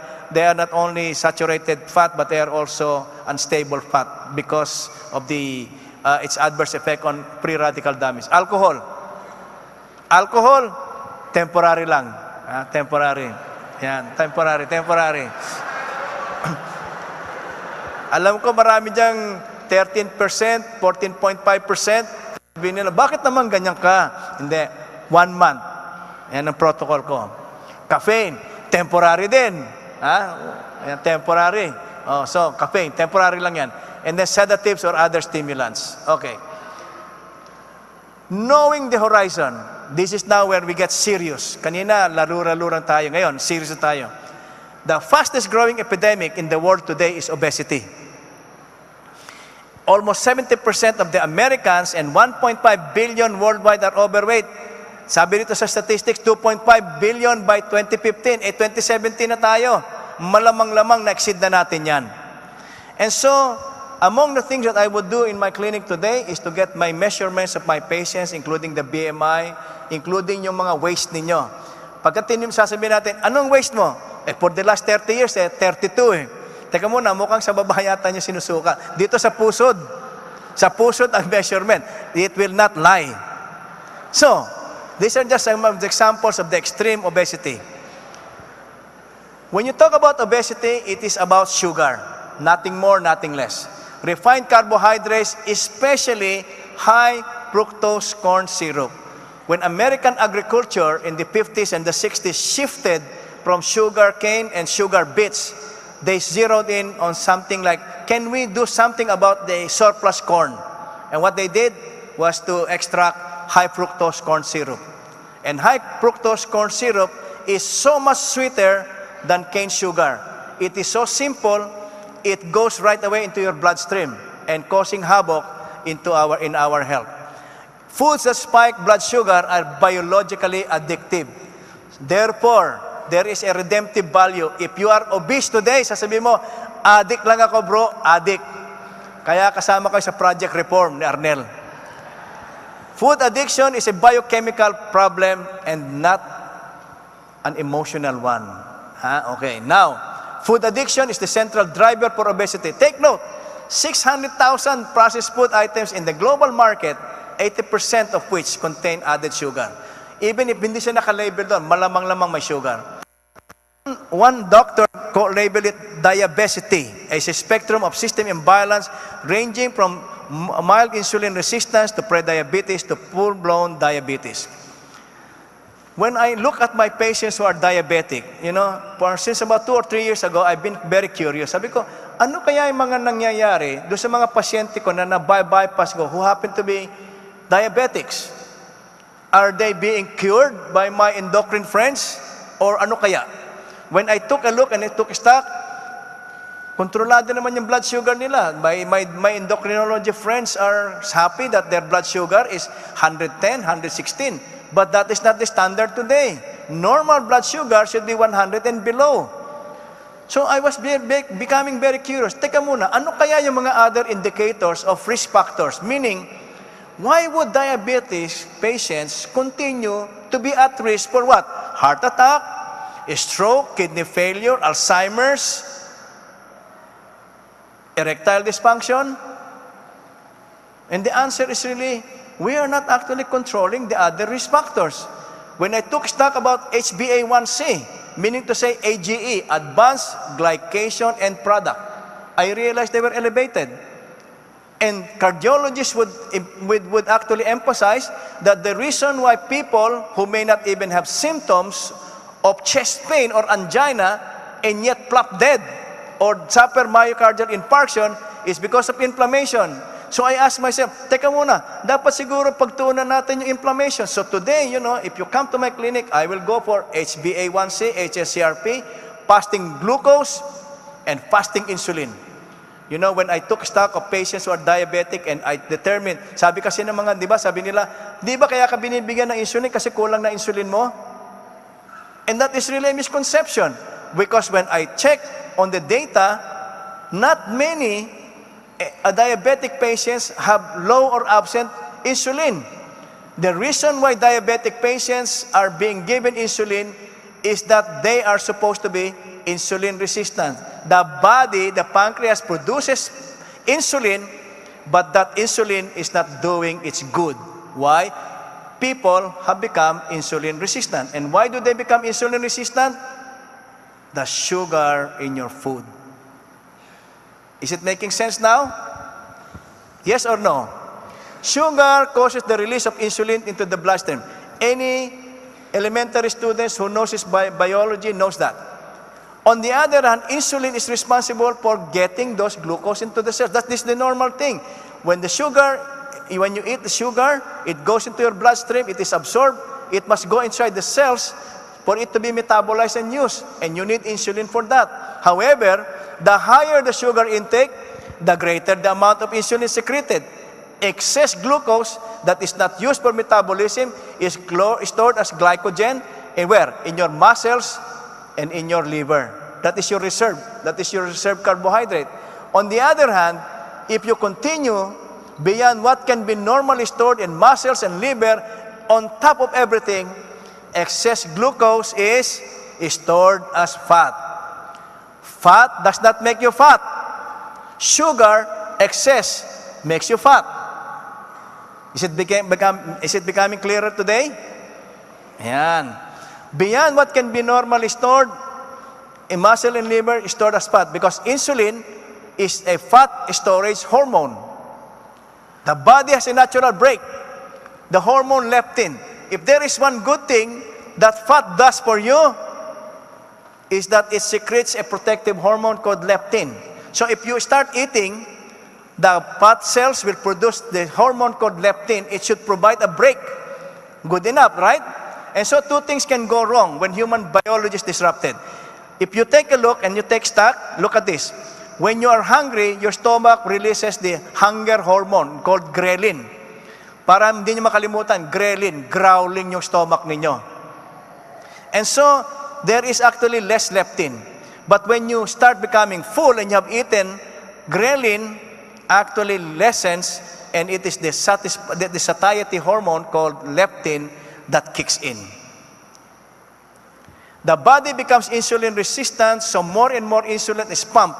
not only saturated fat, but they are also unstable fat because of its adverse effect on free radical damage. Alcohol, temporary lang. Temporary. Yan, temporary. Alam ko marami diyang 13%, 14.5%. Sabihin nila, bakit naman ganyan ka? Hindi, 1 month. Yan ang protocol ko. Caffeine, temporary din. Yan, temporary. So, caffeine, temporary lang yan. And then sedatives or other stimulants. Okay. Knowing the horizon, this is now where we get serious. Kanina, laro-laro lang tayo. Ngayon, serious na tayo. The fastest growing epidemic in the world today is obesity. Almost 70% of the Americans and 1.5 billion worldwide are overweight. Sabi dito sa statistics, 2.5 billion by 2015. 2017 na tayo. Malamang-lamang na-exceed na natin yan. And so, among the things that I would do in my clinic today is to get my measurements of my patients, including the BMI, including yung mga waist ninyo. Sasabihin natin, anong waist mo? For the last 30 years, 32 eh. Teka muna, mukhang sa baba yata niya sinusuka. Dito sa pusod. Sa pusod ang measurement. It will not lie. So, these are just some of the examples of the extreme obesity. When you talk about obesity, it is about sugar. Nothing more, nothing less. Refined carbohydrates, especially high fructose corn syrup. When American agriculture in the 50s and the 60s shifted from sugar cane and sugar beets, they zeroed in on something like, can we do something about the surplus corn? And what they did was to extract high fructose corn syrup. And high fructose corn syrup is so much sweeter than cane sugar. It is so simple, it goes right away into your bloodstream and causing havoc in our health. Foods that spike blood sugar are biologically addictive. Therefore, there is a redemptive value. If you are obese today, sasabihin mo, addict lang ako bro, addict. Kaya kasama ko sa Project Reform ni Arnel. Food addiction is a biochemical problem and not an emotional one. Okay, now, food addiction is the central driver for obesity. Take note, 600,000 processed food items in the global market, 80% of which contain added sugar. Even if hindi siya nakalabel doon, malamang-lamang may sugar. One doctor labeled it diabesity, a spectrum of system imbalance ranging from mild insulin resistance to prediabetes to full-blown diabetes. When I look at my patients who are diabetic, since about 2 or 3 years ago, I've been very curious. Sabi ko, ano kaya yung mga nangyayari doon sa mga pasyente ko na na-bypass ko who happen to be diabetics? Are they being cured by my endocrine friends? Or ano kaya? When I took a look and I took stock, kontrolado naman yung blood sugar nila. My endocrinology friends are happy that their blood sugar is 110, 116. But that is not the standard today. Normal blood sugar should be 100 and below. So I was becoming very curious. Teka muna, ano kaya yung mga other indicators of risk factors? Meaning, why would diabetes patients continue to be at risk for what? Heart attack, stroke, kidney failure, Alzheimer's, erectile dysfunction? And the answer is really, we are not actually controlling the other risk factors. When I took stock about HbA1c, meaning to say AGE, advanced glycation end product, I realized they were elevated. And cardiologists would actually emphasize that the reason why people who may not even have symptoms of chest pain or angina and yet plop dead or suffer myocardial infarction is because of inflammation. So I asked myself, teka muna, dapat siguro pagtuunan natin yung inflammation. So today, if you come to my clinic, I will go for HbA1c, HSCRP, fasting glucose, and fasting insulin. When I took stock of patients who are diabetic and I determined, sabi kasi ng mga, sabi nila, di ba kaya ka binibigyan ng insulin kasi kulang na insulin mo? And that is really a misconception. Because when I check on the data, not many diabetic patients have low or absent insulin. The reason why diabetic patients are being given insulin is that they are supposed to be insulin resistant. The body, the pancreas produces insulin, but that insulin is not doing its good. Why? People have become insulin resistant. And why do they become insulin resistant? The sugar in your food. Is it making sense now? Yes or no? Sugar causes the release of insulin into the bloodstream. Any elementary students who knows this biology knows that. On the other hand, insulin is responsible for getting those glucose into the cells. That is the normal thing. When you eat the sugar, it goes into your bloodstream, it is absorbed, it must go inside the cells for it to be metabolized and used. And you need insulin for that. However, the higher the sugar intake, the greater the amount of insulin secreted. Excess glucose that is not used for metabolism is stored as glycogen in where? In your muscles and in your liver. That is your reserve. That is your reserve carbohydrate. On the other hand, if you continue beyond what can be normally stored in muscles and liver, on top of everything, excess glucose is stored as fat. Fat does not make you fat. Sugar, excess, makes you fat. Is it becoming clearer today? Ayan. Beyond what can be normally stored, in muscle and liver is stored as fat because insulin is a fat storage hormone. The body has a natural break. The hormone leptin. If there is one good thing that fat does for you, is that it secretes a protective hormone called leptin. So if you start eating, the fat cells will produce the hormone called leptin. It should provide a break. Good enough, right? And so two things can go wrong when human biology is disrupted. If you take a look and you take stock, look at this. When you are hungry, your stomach releases the hunger hormone called ghrelin. Para hindi nyo makalimutan, ghrelin, growling yung stomach ninyo. And so, there is actually less leptin. But when you start becoming full and you have eaten, ghrelin actually lessens, and it is the satiety hormone called leptin that kicks in. The body becomes insulin resistant, so more and more insulin is pumped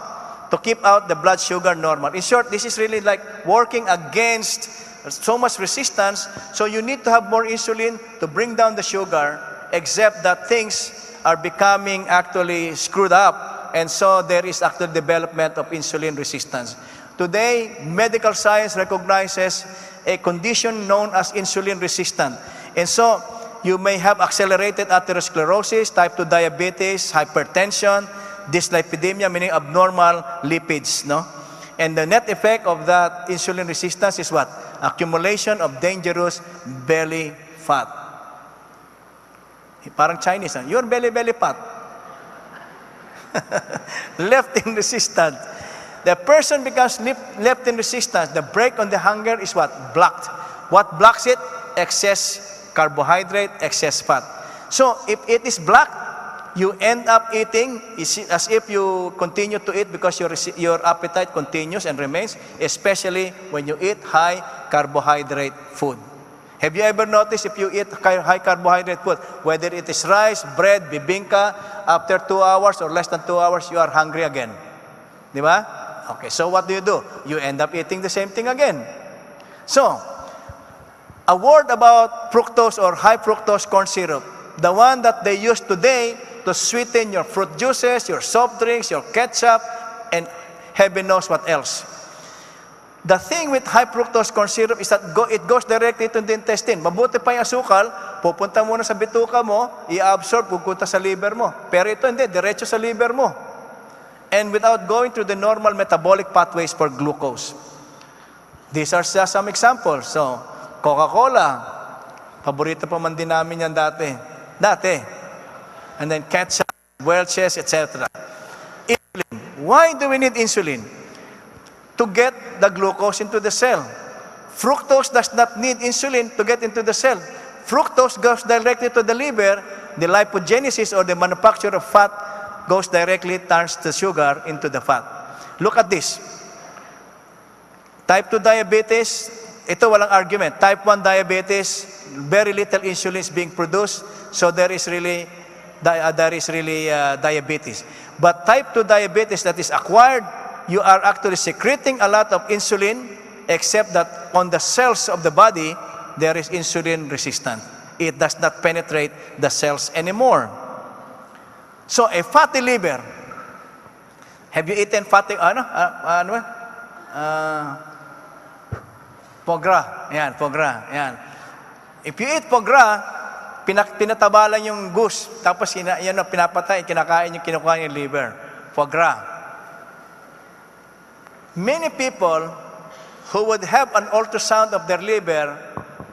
to keep out the blood sugar normal. In short, this is really like working against so much resistance, so you need to have more insulin to bring down the sugar, except that things are becoming actually screwed up, and so there is actual development of insulin resistance. Today, medical science recognizes a condition known as insulin resistant. And so, you may have accelerated atherosclerosis, type 2 diabetes, hypertension, dyslipidemia, meaning abnormal lipids, no? And the net effect of that insulin resistance is what? Accumulation of dangerous belly fat. Parang Chinese, huh? Your belly fat. Leptin resistant. The person becomes leptin resistant. The brake on the hunger is what? Blocked. What blocks it? Excess carbohydrate, excess fat. So, if it is blocked, you end up eating as if you continue to eat because your appetite continues and remains, especially when you eat high carbohydrate food. Have you ever noticed if you eat high carbohydrate food, whether it is rice, bread, bibingka, after 2 hours or less than 2 hours, you are hungry again? Di ba? Okay, so what do? You end up eating the same thing again. So, a word about fructose or high fructose corn syrup, the one that they use today to sweeten your fruit juices, your soft drinks, your ketchup, and heaven knows what else. The thing with high fructose corn syrup is that it goes directly to the intestine. Mabuti pa yung asukal, pupunta muna sa bituka mo, i-absorb, pupunta sa liver mo. Pero ito hindi, diretso sa liver mo. And without going through the normal metabolic pathways for glucose. These are just some examples. So, Coca-Cola, paborito pa man din namin yan dati. And then ketchup, Welch's, etc. Insulin. Why do we need insulin? To get the glucose into the cell. Fructose does not need insulin to get into the cell. Fructose goes directly to the liver. The lipogenesis or the manufacture of fat goes directly, turns the sugar into the fat. Look at this. Type 2 diabetes, ito walang argument. Type 1 diabetes, very little insulin is being produced, so there is really diabetes. But type 2 diabetes that is acquired, you are actually secreting a lot of insulin, except that on the cells of the body, there is insulin resistant. It does not penetrate the cells anymore. So a fatty liver, have you eaten fatty, foie gras. Yan. If you eat foie gras, pinataba lang yung goose, tapos pinapatay, kinakain yung kinukuha yung liver. Foie gras. Many people who would have an ultrasound of their liver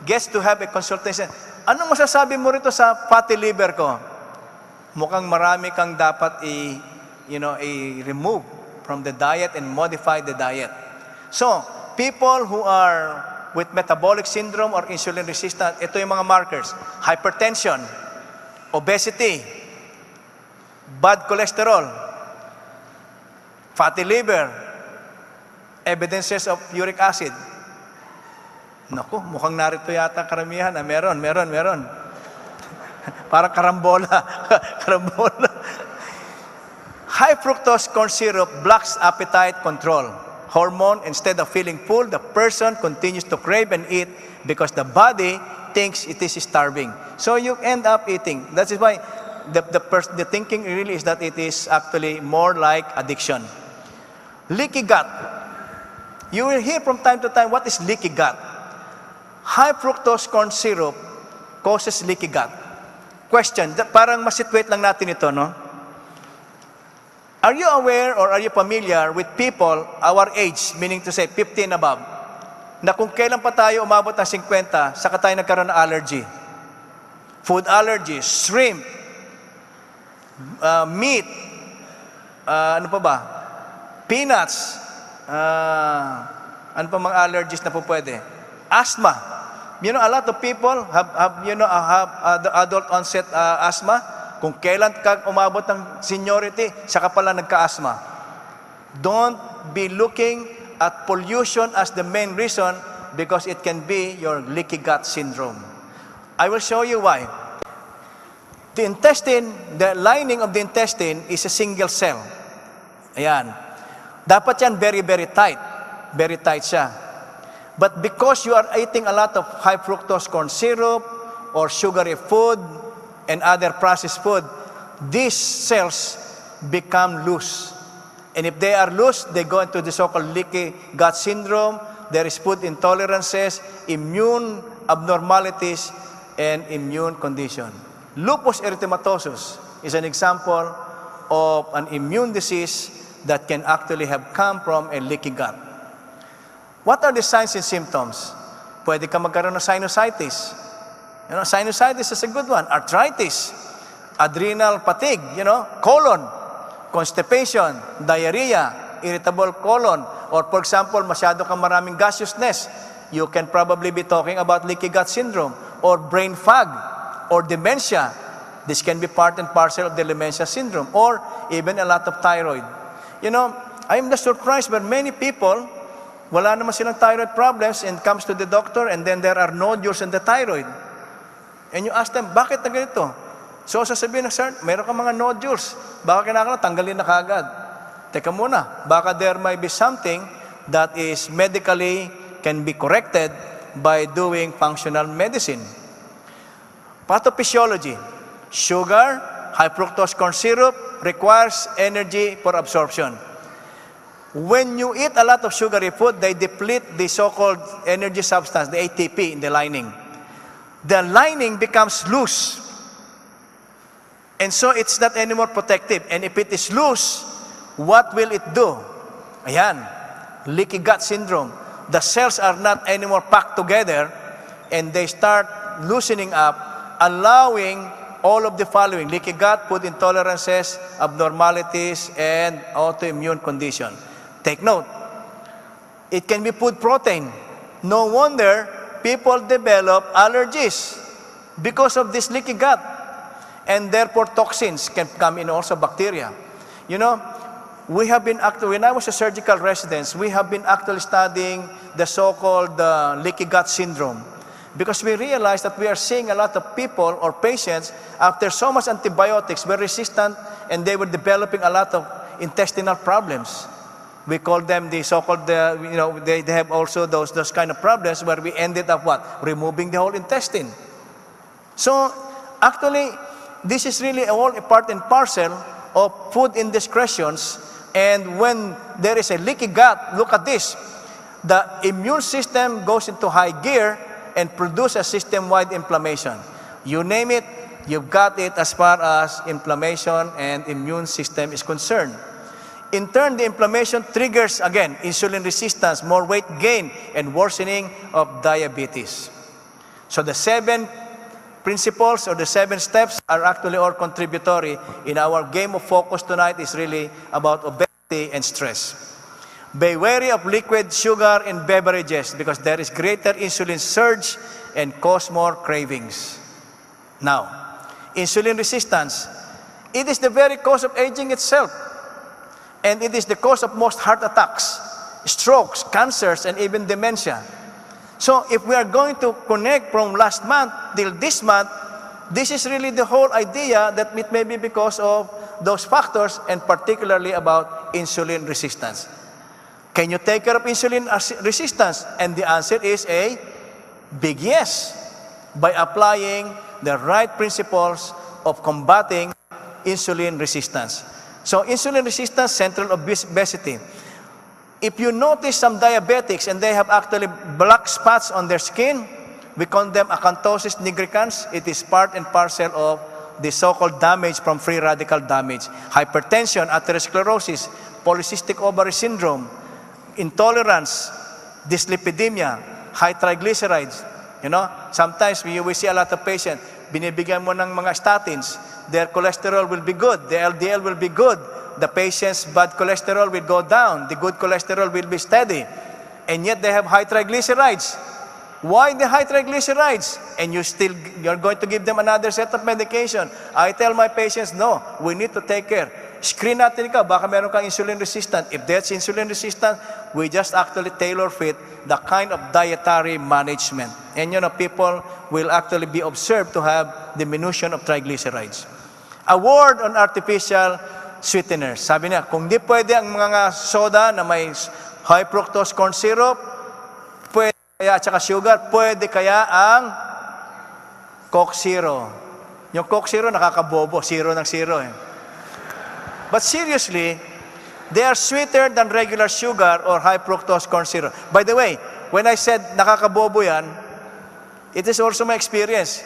gets to have a consultation. Anong masasabi mo rito sa fatty liver ko? Mukhang marami kang dapat i-remove from the diet and modify the diet. So, people who are with metabolic syndrome or insulin resistant, ito yung mga markers. Hypertension, obesity, bad cholesterol, fatty liver, evidences of uric acid. Naku, mukhang narito yata karamihan. Meron. Para karambola. Karambola. High fructose corn syrup blocks appetite control hormone. Instead of feeling full, the person continues to crave and eat because the body thinks it is starving. So you end up eating. That is why the thinking really is that it is actually more like addiction. Leaky gut. You will hear from time to time, what is leaky gut? High fructose corn syrup causes leaky gut. Question, parang masitwate lang natin ito, no? Are you aware or are you familiar with people our age, meaning to say 50 and above, na kung kailan pa tayo umabot ng 50, saka tayo nagkaroon ng allergy? Food allergies, shrimp, meat, ano pa ba? Peanuts, ano pa mga allergies na po pwede? Asthma. You know, a lot of people have the adult onset asthma. Kung kailan ka umabot ng seniority, saka pala nagka-asthma. Don't be looking at pollution as the main reason because it can be your leaky gut syndrome. I will show you why. The intestine, the lining of the intestine is a single cell. Ayan. Dapat yan very, very tight. Very tight siya. But because you are eating a lot of high fructose corn syrup or sugary food and other processed food, these cells become loose. And if they are loose, they go into the so-called leaky gut syndrome. There is food intolerances, immune abnormalities, and immune condition. Lupus erythematosus is an example of an immune disease that can actually have come from a leaky gut. What are the signs and symptoms? Pwede ka magkaroon ng sinusitis. You know, sinusitis is a good one. Arthritis, adrenal fatigue, colon, constipation, diarrhea, irritable colon, or for example, masyado kang maraming gaseousness. You can probably be talking about leaky gut syndrome, or brain fog, or dementia. This can be part and parcel of the dementia syndrome, or even a lot of thyroid. I'm just surprised when many people, wala naman silang thyroid problems and comes to the doctor and then there are nodules in the thyroid. And you ask them, bakit na ganito? So sasabihin na, sir, meron ka mga nodules. Baka kinakailangan, tanggalin na kagad. Teka muna, baka there might be something that is medically can be corrected by doing functional medicine. Pathophysiology. Sugar, high fructose corn syrup requires energy for absorption. When you eat a lot of sugary food, they deplete the so-called energy substance, the ATP in the lining. The lining becomes loose. And so it's not anymore protective. And if it is loose, what will it do? Ayan, leaky gut syndrome. The cells are not anymore packed together and they start loosening up, allowing all of the following: leaky gut, food intolerances, abnormalities, and autoimmune condition. Take note, it can be food protein. No wonder people develop allergies because of this leaky gut. And therefore toxins can come in, also bacteria. We have been when I was a surgical resident, we have been actually studying the so-called leaky gut syndrome. Because we realized that we are seeing a lot of people or patients, after so much antibiotics, were resistant and they were developing a lot of intestinal problems. We call them the so-called, they have also those kind of problems where we ended up what? Removing the whole intestine. So, actually, this is really all a part and parcel of food indiscretions. And when there is a leaky gut, look at this. The immune system goes into high gear and produces system-wide inflammation. You name it, you've got it as far as inflammation and immune system is concerned. In turn, the inflammation triggers, again, insulin resistance, more weight gain, and worsening of diabetes. So the 7 principles or the 7 steps are actually all contributory. In our game of focus tonight is really about obesity and stress. Be wary of liquid sugar in beverages because there is greater insulin surge and cause more cravings. Now, insulin resistance, it is the very cause of aging itself. And it is the cause of most heart attacks, strokes, cancers, and even dementia. So if we are going to connect from last month till this month, This is really the whole idea, that it may be because of those factors, and particularly about insulin resistance. Can you take care of insulin resistance? And the answer is a big yes, by applying the right principles of combating insulin resistance. So insulin resistance, central obesity. If you notice some diabetics and they have actually black spots on their skin, we call them acanthosis nigricans. It is part and parcel of the so-called damage from free radical damage. Hypertension, atherosclerosis, polycystic ovary syndrome, intolerance, dyslipidemia, high triglycerides. Sometimes we see a lot of patients, binibigyan mo ng mga statins, their cholesterol will be good, the LDL will be good, the patient's bad cholesterol will go down, the good cholesterol will be steady, and yet they have high triglycerides. Why the high triglycerides? And you're going to give them another set of medication. I tell my patients, no, we need to take care. Screen natin ka, baka meron kang insulin resistant. If that's insulin resistant, we just actually tailor fit the kind of dietary management. And people will actually be observed to have diminution of triglycerides. A word on artificial sweeteners. Sabi niya, kung di pwede ang mga soda na may high fructose corn syrup, pwede kaya at saka sugar, pwede kaya ang Coke Zero. Yung Coke Zero nakakabobo, zero ng zero eh. But seriously, they are sweeter than regular sugar or high fructose corn syrup. By the way, when I said nakakabobo yan, it is also my experience.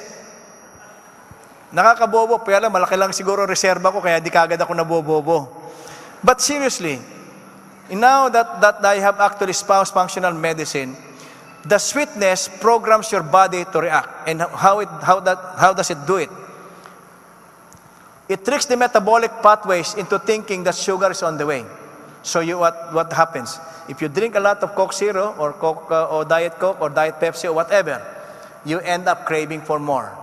Nakakabobo, kaya lang malaki lang siguro reserva ko, kaya di kagad ako nabobobo. But seriously, now that I have actually espoused functional medicine, the sweetness programs your body to react. And how does it do it? It tricks the metabolic pathways into thinking that sugar is on the way. So what happens? If you drink a lot of Coke Zero or Coke or Diet Coke or Diet Pepsi or whatever, you end up craving for more.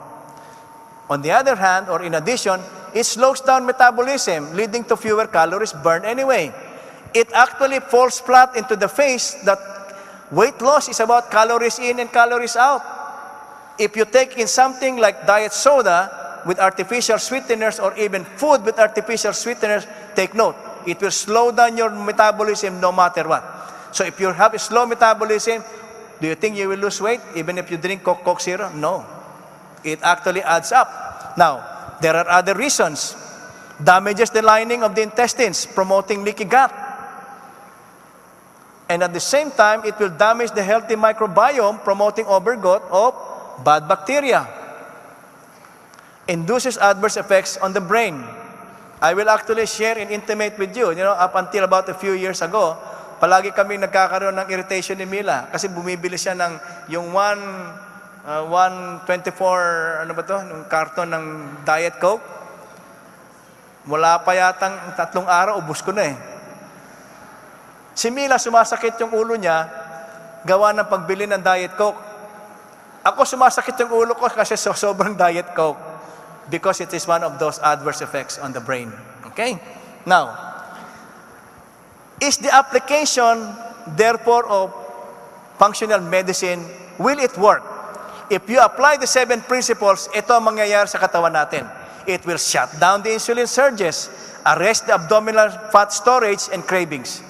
On the other hand, or in addition, it slows down metabolism, leading to fewer calories burned anyway. It actually falls flat into the face that weight loss is about calories in and calories out. If you take in something like diet soda with artificial sweeteners or even food with artificial sweeteners, take note, it will slow down your metabolism no matter what. So if you have a slow metabolism, do you think you will lose weight even if you drink Coke Zero? No. It actually adds up. Now, there are other reasons. Damages the lining of the intestines, promoting leaky gut. And at the same time, it will damage the healthy microbiome, promoting overgrowth of bad bacteria. Induces adverse effects on the brain. I will actually share and intimate with you. Up until about a few years ago, palagi kami nagkakaroon ng irritation ni Mila kasi bumibili siya ng yung 124, yung karton ng Diet Coke. Wala pa yatang 3 araw, ubos ko na eh. Si Mila, sumasakit yung ulo niya, gawa ng pagbili ng Diet Coke. Ako, sumasakit yung ulo ko kasi sobrang Diet Coke. Because it is one of those adverse effects on the brain. Okay? Now, is the application, therefore, of functional medicine, will it work? If you apply the 7 principles, ito ang mangyayari sa katawan natin. It will shut down the insulin surges, arrest the abdominal fat storage and cravings.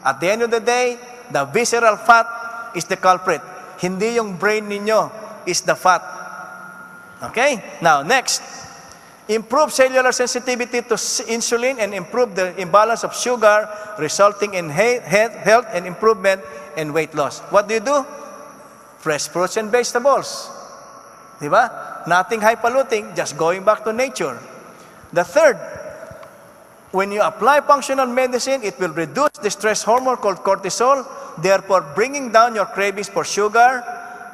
At the end of the day, the visceral fat is the culprit. Hindi yung brain ninyo is the fat. Okay? Now, next. Improve cellular sensitivity to insulin and improve the imbalance of sugar, resulting in health and improvement and weight loss. What do? Fresh fruits and vegetables. Diba? Nothing high polluting, just going back to nature. The third, when you apply functional medicine, it will reduce the stress hormone called cortisol, therefore bringing down your cravings for sugar,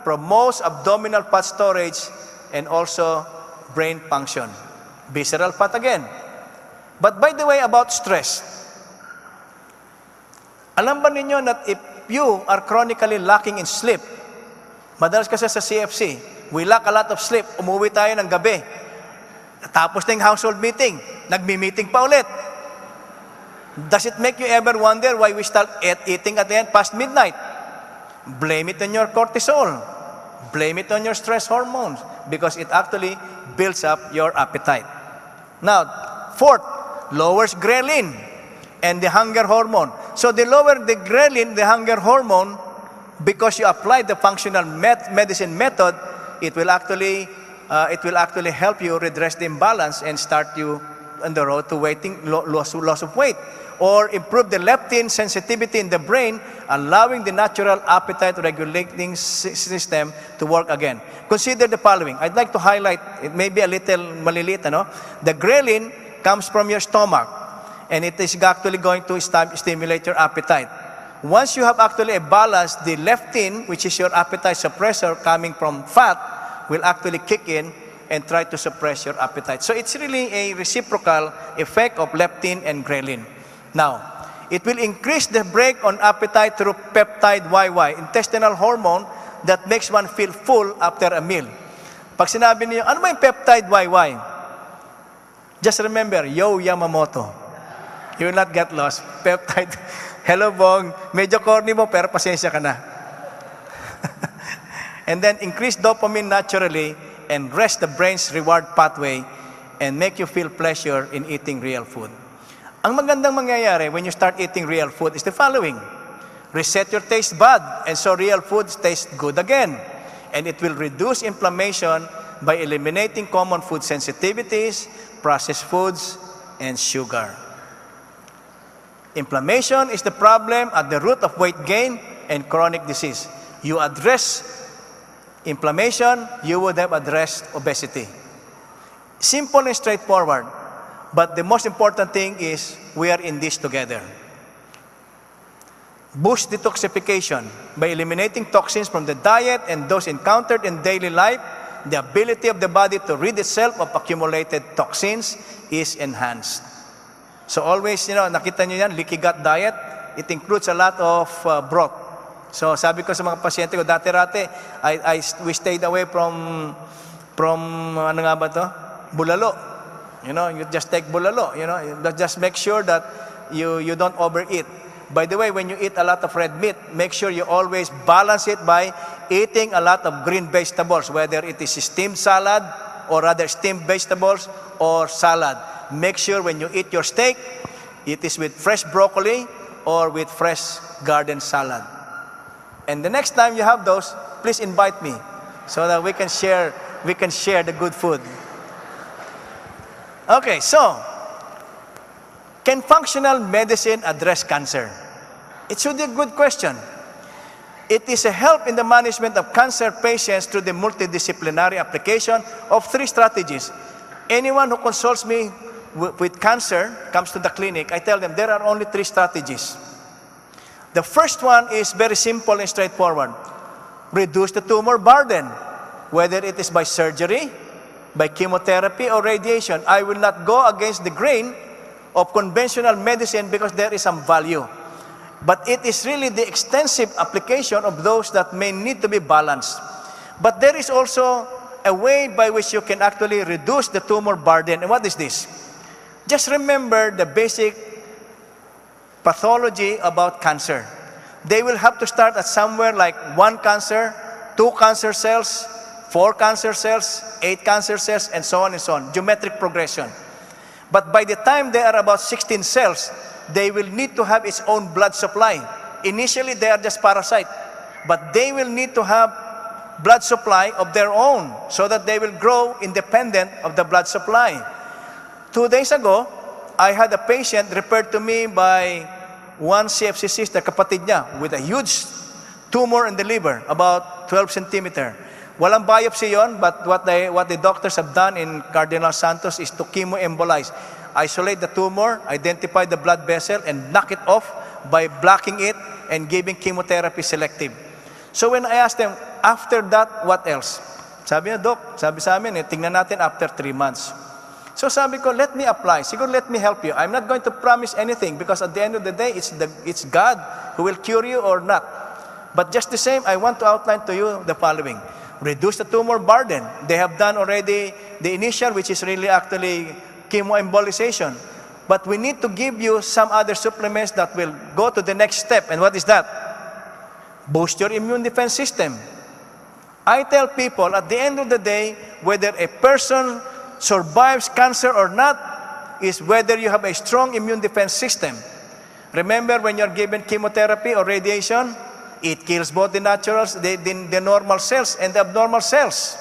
promotes abdominal fat storage, and also brain function. Visceral fat again. But by the way, about stress, alam ba ninyo that if you are chronically lacking in sleep, madalas kasi sa CFC, we lack a lot of sleep, umuwi tayo ng gabi, tapos na yung household meeting, nagmi-meeting pa ulit. Does it make you ever wonder why we start eating at the end past midnight? Blame it on your cortisol. Blame it on your stress hormones, because it actually builds up your appetite. Now, fourth, lowers ghrelin and the hunger hormone. So the lower the ghrelin, the hunger hormone, because you apply the functional medicine method, it will actually help you redress the imbalance and start you on the road to loss of weight, or improve the leptin sensitivity in the brain, allowing the natural appetite regulating system to work again. Consider the following. I'd like to highlight, it may be a little malilit, the ghrelin comes from your stomach, and it is actually going to stimulate your appetite. Once you have actually a balance, the leptin, which is your appetite suppressor coming from fat, will actually kick in and try to suppress your appetite. So it's really a reciprocal effect of leptin and ghrelin. Now, it will increase the brake on appetite through peptide YY, intestinal hormone that makes one feel full after a meal. Pag sinabi niyo, ano ba yung peptide YY? Just remember, yo Yamamoto. You will not get lost. Peptide. Hello, Bong. Medyo corny mo, pero pasensya ka na. And then increase dopamine naturally and rest the brain's reward pathway and make you feel pleasure in eating real food. Ang magandang mangyayari when you start eating real food is the following. Reset your taste bud, and so real foods taste good again. And it will reduce inflammation by eliminating common food sensitivities, processed foods, and sugar. Inflammation is the problem at the root of weight gain and chronic disease. You address inflammation, you would have addressed obesity. Simple and straightforward. But the most important thing is we are in this together. Boost detoxification by eliminating toxins from the diet and those encountered in daily life. The ability of the body to rid itself of accumulated toxins is enhanced. So always, nakita nyo yan, leaky gut diet, it includes a lot of broth. So sabi ko sa mga pasyente ko, dati-rati, we stayed away from ano nga ba to? Bulalo. You just take bulalo. Just make sure that you don't overeat. By the way, when you eat a lot of red meat, make sure you always balance it by eating a lot of green vegetables, whether it is steamed salad or rather steamed vegetables or salad. Make sure when you eat your steak, it is with fresh broccoli or with fresh garden salad. And the next time you have those, please invite me so that we can share the good food. Okay, so can functional medicine address cancer? It should be a good question. It is a help in the management of cancer patients through the multidisciplinary application of 3 strategies. Anyone who consults me with cancer comes to the clinic, I tell them there are only 3 strategies. The first one is very simple and straightforward. Reduce the tumor burden, whether it is by surgery, by chemotherapy, or radiation. I will not go against the grain of conventional medicine because there is some value. But it is really the extensive application of those that may need to be balanced. But there is also a way by which you can actually reduce the tumor burden. And what is this? Just remember the basic pathology about cancer. They will have to start at somewhere like 1 cancer, 2 cancer cells, 4 cancer cells, 8 cancer cells, and so on and so on. Geometric progression. But by the time they are about 16 cells, they will need to have its own blood supply. Initially, they are just parasite. But they will need to have blood supply of their own so that they will grow independent of the blood supply. 2 days ago, I had a patient referred to me by one CFC sister, kapatid niya, with a huge tumor in the liver, about 12 centimeter. Walang biopsy yon, but what the doctors have done in Cardinal Santos is to chemoembolize. Isolate the tumor, identify the blood vessel, and knock it off by blocking it and giving chemotherapy selective. So when I asked them, after that, what else? Sabi niya, Doc, sabi sa amin, tingnan natin after 3 months. So sabi ko, let me apply. Siguro, let me help you. I'm not going to promise anything because at the end of the day, it's God who will cure you or not. But just the same, I want to outline to you the following. Reduce the tumor burden. They have done already the initial, which is really actually chemoembolization. But we need to give you some other supplements that will go to the next step. And what is that? Boost your immune defense system. I tell people, at the end of the day, whether a person survives cancer or not is whether you have a strong immune defense system. Remember, when you're given chemotherapy or radiation, it kills both the the normal cells and the abnormal cells.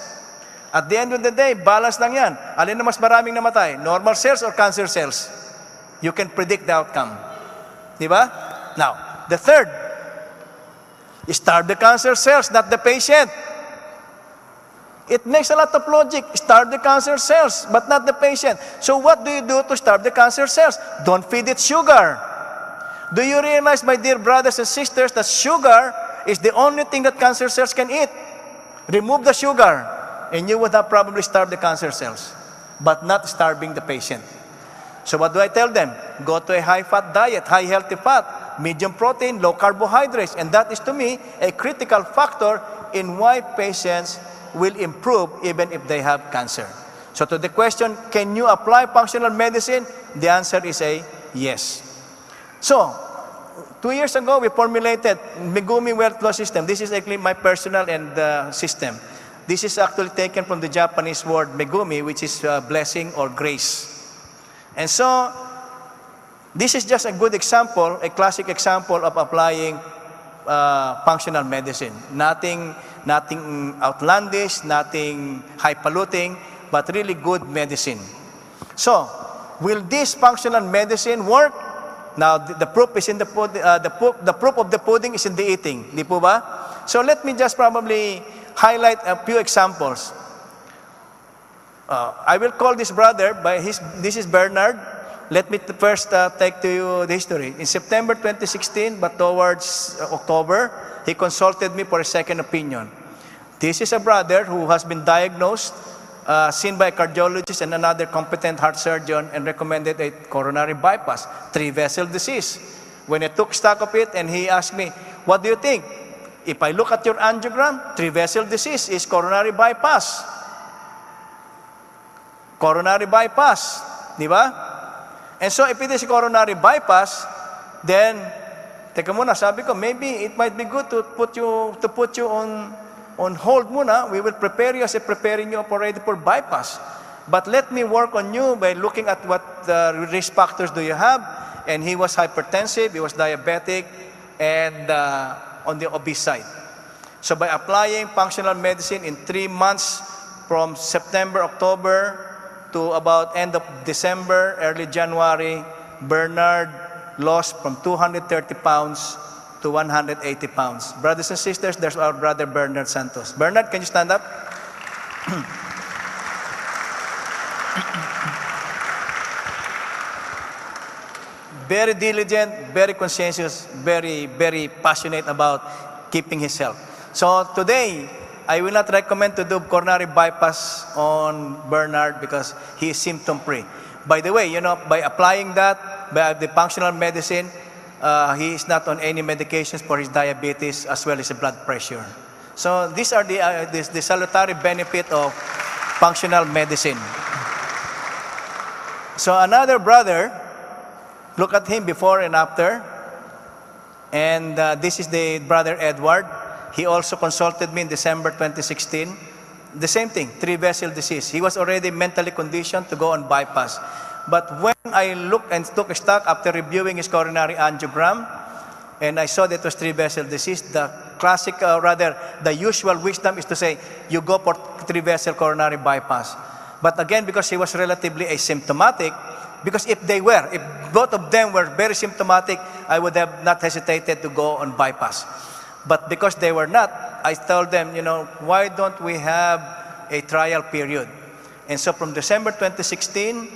At the end of the day, balance lang yan. Alin na mas maraming namatay? Normal cells or cancer cells? You can predict the outcome. Di ba? Now, the third, starve the cancer cells, not the patient. It makes a lot of logic. Starve the cancer cells, but not the patient. So what do you do to starve the cancer cells? Don't feed it sugar. Do you realize, my dear brothers and sisters, that sugar is the only thing that cancer cells can eat? Remove the sugar, and you would have probably starved the cancer cells, but not starving the patient. So what do I tell them? Go to a high-fat diet, high healthy fat, medium protein, low carbohydrates, and that is to me a critical factor in why patients will improve even if they have cancer. So to the question, can you apply functional medicine? The answer is a yes. So, 2 years ago, we formulated Megumi Wealth Law System. This is actually my personal and system. This is actually taken from the Japanese word Megumi, which is blessing or grace. And so, this is just a good example, a classic example of applying functional medicine. Nothing outlandish, nothing high-polluting, but really good medicine. So, will this functional medicine work? Now, the proof is in the proof of the pudding is in the eating. Di po ba? So let me just probably highlight a few examples. I will call this brother this is Bernard. Let me first take to you the history. In September 2016, but towards October, he consulted me for a second opinion. This is a brother who has been diagnosed, seen by a cardiologist and another competent heart surgeon, and recommended a coronary bypass, 3-vessel disease. When I took stock of it, and he asked me, what do you think? If I look at your angiogram, 3-vessel disease is coronary bypass. Coronary bypass, di ba? And so if it is coronary bypass, then, teka muna, sabi ko, maybe it might be good to put you on hold muna. We will prepare you as if preparing you already for bypass. But let me work on you by looking at what risk factors do you have. And he was hypertensive, he was diabetic, and on the obese side. So by applying functional medicine in 3 months, from September, October, to about end of December, early January, Bernard lost from 230 pounds to 180 pounds. Brothers and sisters, there's our brother Bernard Santos. Bernard, can you stand up? Very diligent, very conscientious, very, very passionate about keeping his health. So today, I will not recommend to do coronary bypass on Bernard because he is symptom-free. By the way, by applying that, by the functional medicine, he is not on any medications for his diabetes as well as his blood pressure. So these are the salutary benefit of functional medicine. So another brother, look at him before and after. And this is the brother Edward. He also consulted me in December 2016. The same thing, 3-vessel disease. He was already mentally conditioned to go on bypass. But when I looked and took stock after reviewing his coronary angiogram, and I saw that it was 3-vessel disease, the classic, the usual wisdom is to say, you go for 3-vessel coronary bypass. But again, because he was relatively asymptomatic, because if both of them were very symptomatic, I would have not hesitated to go on bypass. But because they were not, I told them, why don't we have a trial period? And so from December 16,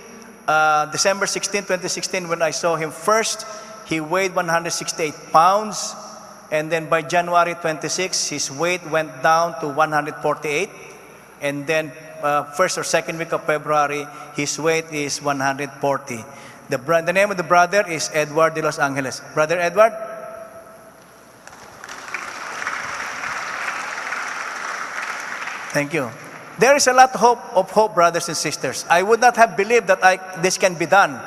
2016, when I saw him first, he weighed 168 pounds. And then by January 26, his weight went down to 148. And then first or second week of February, his weight is 140. The name of the brother is Edward de Los Angeles. Brother Edward? Thank you. There is a lot of hope, brothers and sisters. I would not have believed that this can be done.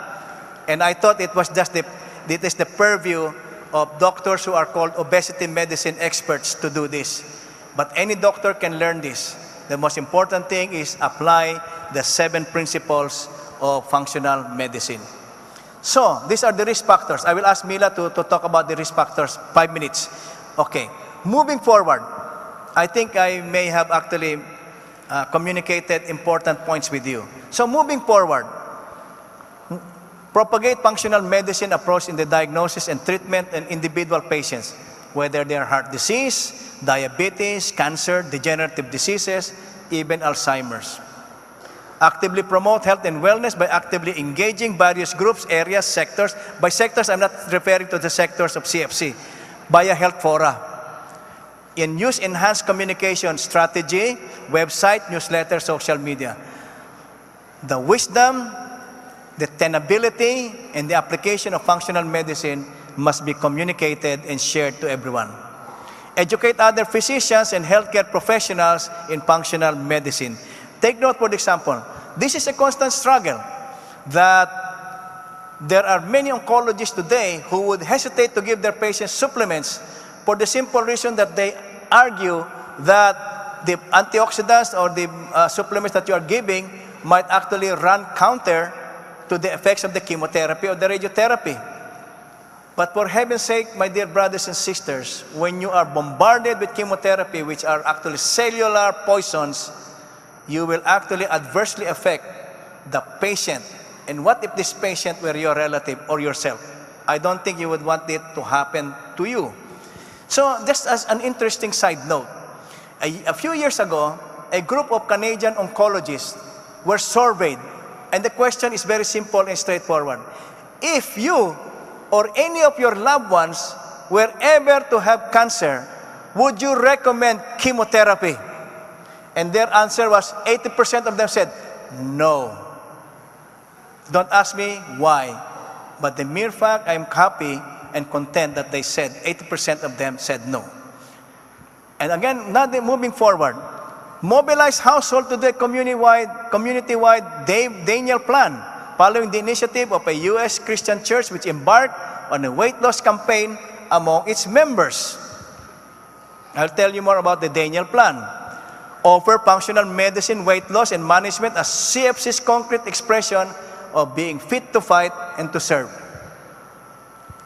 And I thought it was just it is the purview of doctors who are called obesity medicine experts to do this. but any doctor can learn this. The most important thing is apply the 7 principles of functional medicine. So, these are the risk factors. I will ask Mila to talk about the risk factors, 5 minutes. Okay, moving forward, I think I may have actually communicated important points with you. So, moving forward, propagate functional medicine approach in the diagnosis and treatment in individual patients, whether they are heart disease, diabetes, cancer, degenerative diseases, even Alzheimer's. Actively promote health and wellness by actively engaging various groups, areas, sectors. By sectors, I'm not referring to the sectors of CFC. Via health fora. And use enhanced communication strategy, website, newsletter, social media. The wisdom, the tenability, and the application of functional medicine must be communicated and shared to everyone. Educate other physicians and healthcare professionals in functional medicine. Take note, for example, this is a constant struggle that there are many oncologists today who would hesitate to give their patients supplements for the simple reason that they argue that the antioxidants or the supplements that you are giving might actually run counter to the effects of the chemotherapy or the radiotherapy. But for heaven's sake, my dear brothers and sisters, when you are bombarded with chemotherapy, which are actually cellular poisons, you will actually adversely affect the patient. And what if this patient were your relative or yourself? I don't think you would want it to happen to you. So just as an interesting side note, a few years ago, a group of Canadian oncologists were surveyed. And the question is very simple and straightforward. If you or any of your loved ones were ever to have cancer, would you recommend chemotherapy? And their answer was 80% of them said, no. Don't ask me why. But the mere fact, I'm happy and content that they said, 80% of them said no. And again, now moving forward, mobilize household to the community-wide Daniel Plan, following the initiative of a U.S. Christian church which embarked on a weight loss campaign among its members. I'll tell you more about the Daniel Plan. Offer functional medicine, weight loss, and management as CFC's concrete expression of being fit to fight and to serve.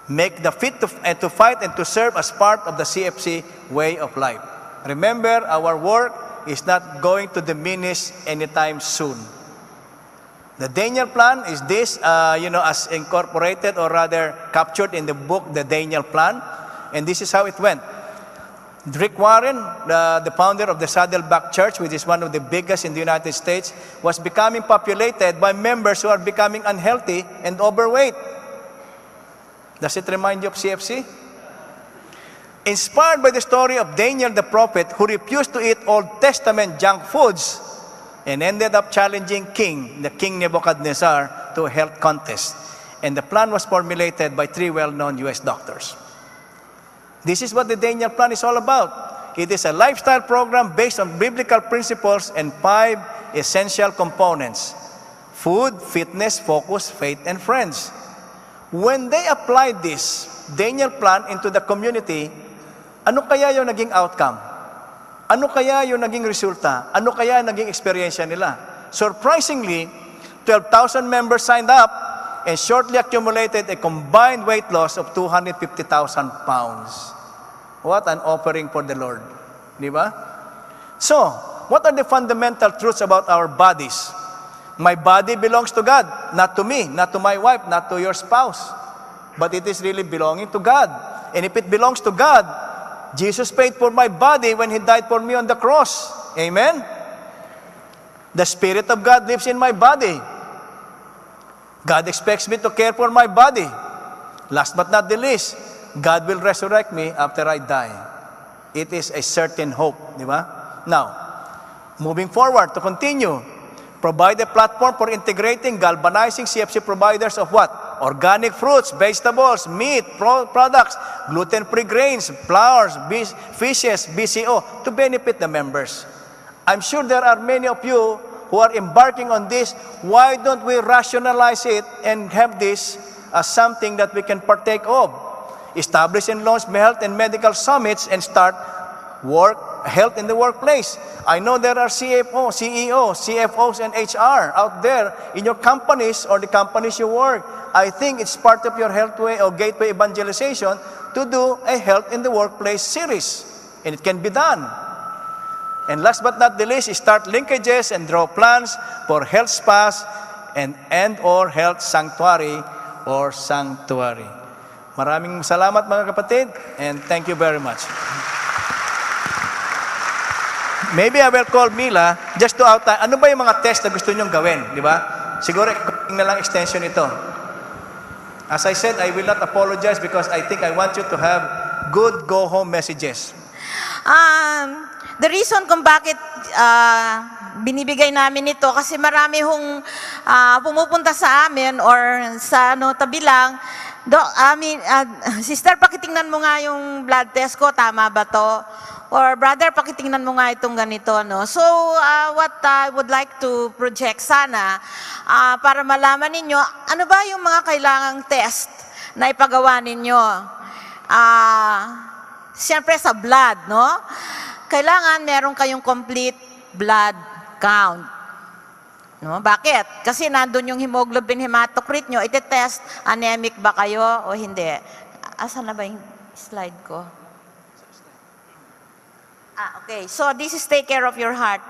Make the fit to fight and to serve as part of the CFC way of life. Remember, our work is not going to diminish anytime soon. The Daniel Plan is this, as incorporated or rather captured in the book, The Daniel Plan. And this is how it went. Rick Warren, the founder of the Saddleback Church, which is one of the biggest in the United States, was becoming populated by members who are becoming unhealthy and overweight. Does it remind you of CFC? Inspired by the story of Daniel the prophet who refused to eat Old Testament junk foods and ended up challenging the King Nebuchadnezzar to a health contest. And the plan was formulated by 3 well-known U.S. doctors. This is what the Daniel Plan is all about. It is a lifestyle program based on biblical principles and 5 essential components: food, fitness, focus, faith, and friends. When they applied this Daniel Plan into the community, ano kaya yung naging outcome? Ano kaya yung naging resulta? Ano kaya naging experience nila? Surprisingly, 12,000 members signed up and shortly accumulated a combined weight loss of 250,000 pounds. What an offering for the Lord. Di ba? So, what are the fundamental truths about our bodies? My body belongs to God, not to me, not to my wife, not to your spouse. But it is really belonging to God. And if it belongs to God, Jesus paid for my body when He died for me on the cross. Amen? The Spirit of God lives in my body. God expects me to care for my body. Last but not the least, God will resurrect me after I die. It is a certain hope, di ba? Now, moving forward to continue, provide a platform for integrating, galvanizing CFC providers of what? Organic fruits, vegetables, meat, products, gluten-free grains, flours, fishes, BCO, to benefit the members. I'm sure there are many of you who are embarking on this. Why don't we rationalize it and have this as something that we can partake of? Establish and launch health and medical summits and start health in the workplace. I know there are CFOs, CEOs, CFOs, and HR out there in your companies or the companies you work. I think it's part of your Healthway or Gateway evangelization to do a health in the workplace series. And it can be done. And last but not the least, start linkages and draw plans for health spas and or health sanctuary or sanctuary. Maraming salamat mga kapatid, and thank you very much. Maybe I will call Mila just to outline, ano ba yung mga test na gusto nyong gawin, di ba? Siguro, na lang extension ito. As I said, I will not apologize because I think I want you to have good go-home messages. The reason kung bakit binibigay namin ito, kasi marami hong pumupunta sa amin or sa tabi lang, sister, pakitingnan mo nga yung blood test ko, tama ba to? Or brother, pakitingnan mo nga itong ganito, no? So, what I would like to project sana, para malaman ninyo, ano ba yung mga kailangang test na ipagawa ninyo? Siyempre sa blood, no? Kailangan meron kayong complete blood count. No? Bakit? Kasi nandun yung hemoglobin hematocrit nyo, iti-test, anemic ba kayo o hindi? Asan na ba yung slide ko? Okay. So, this is take care of your heart.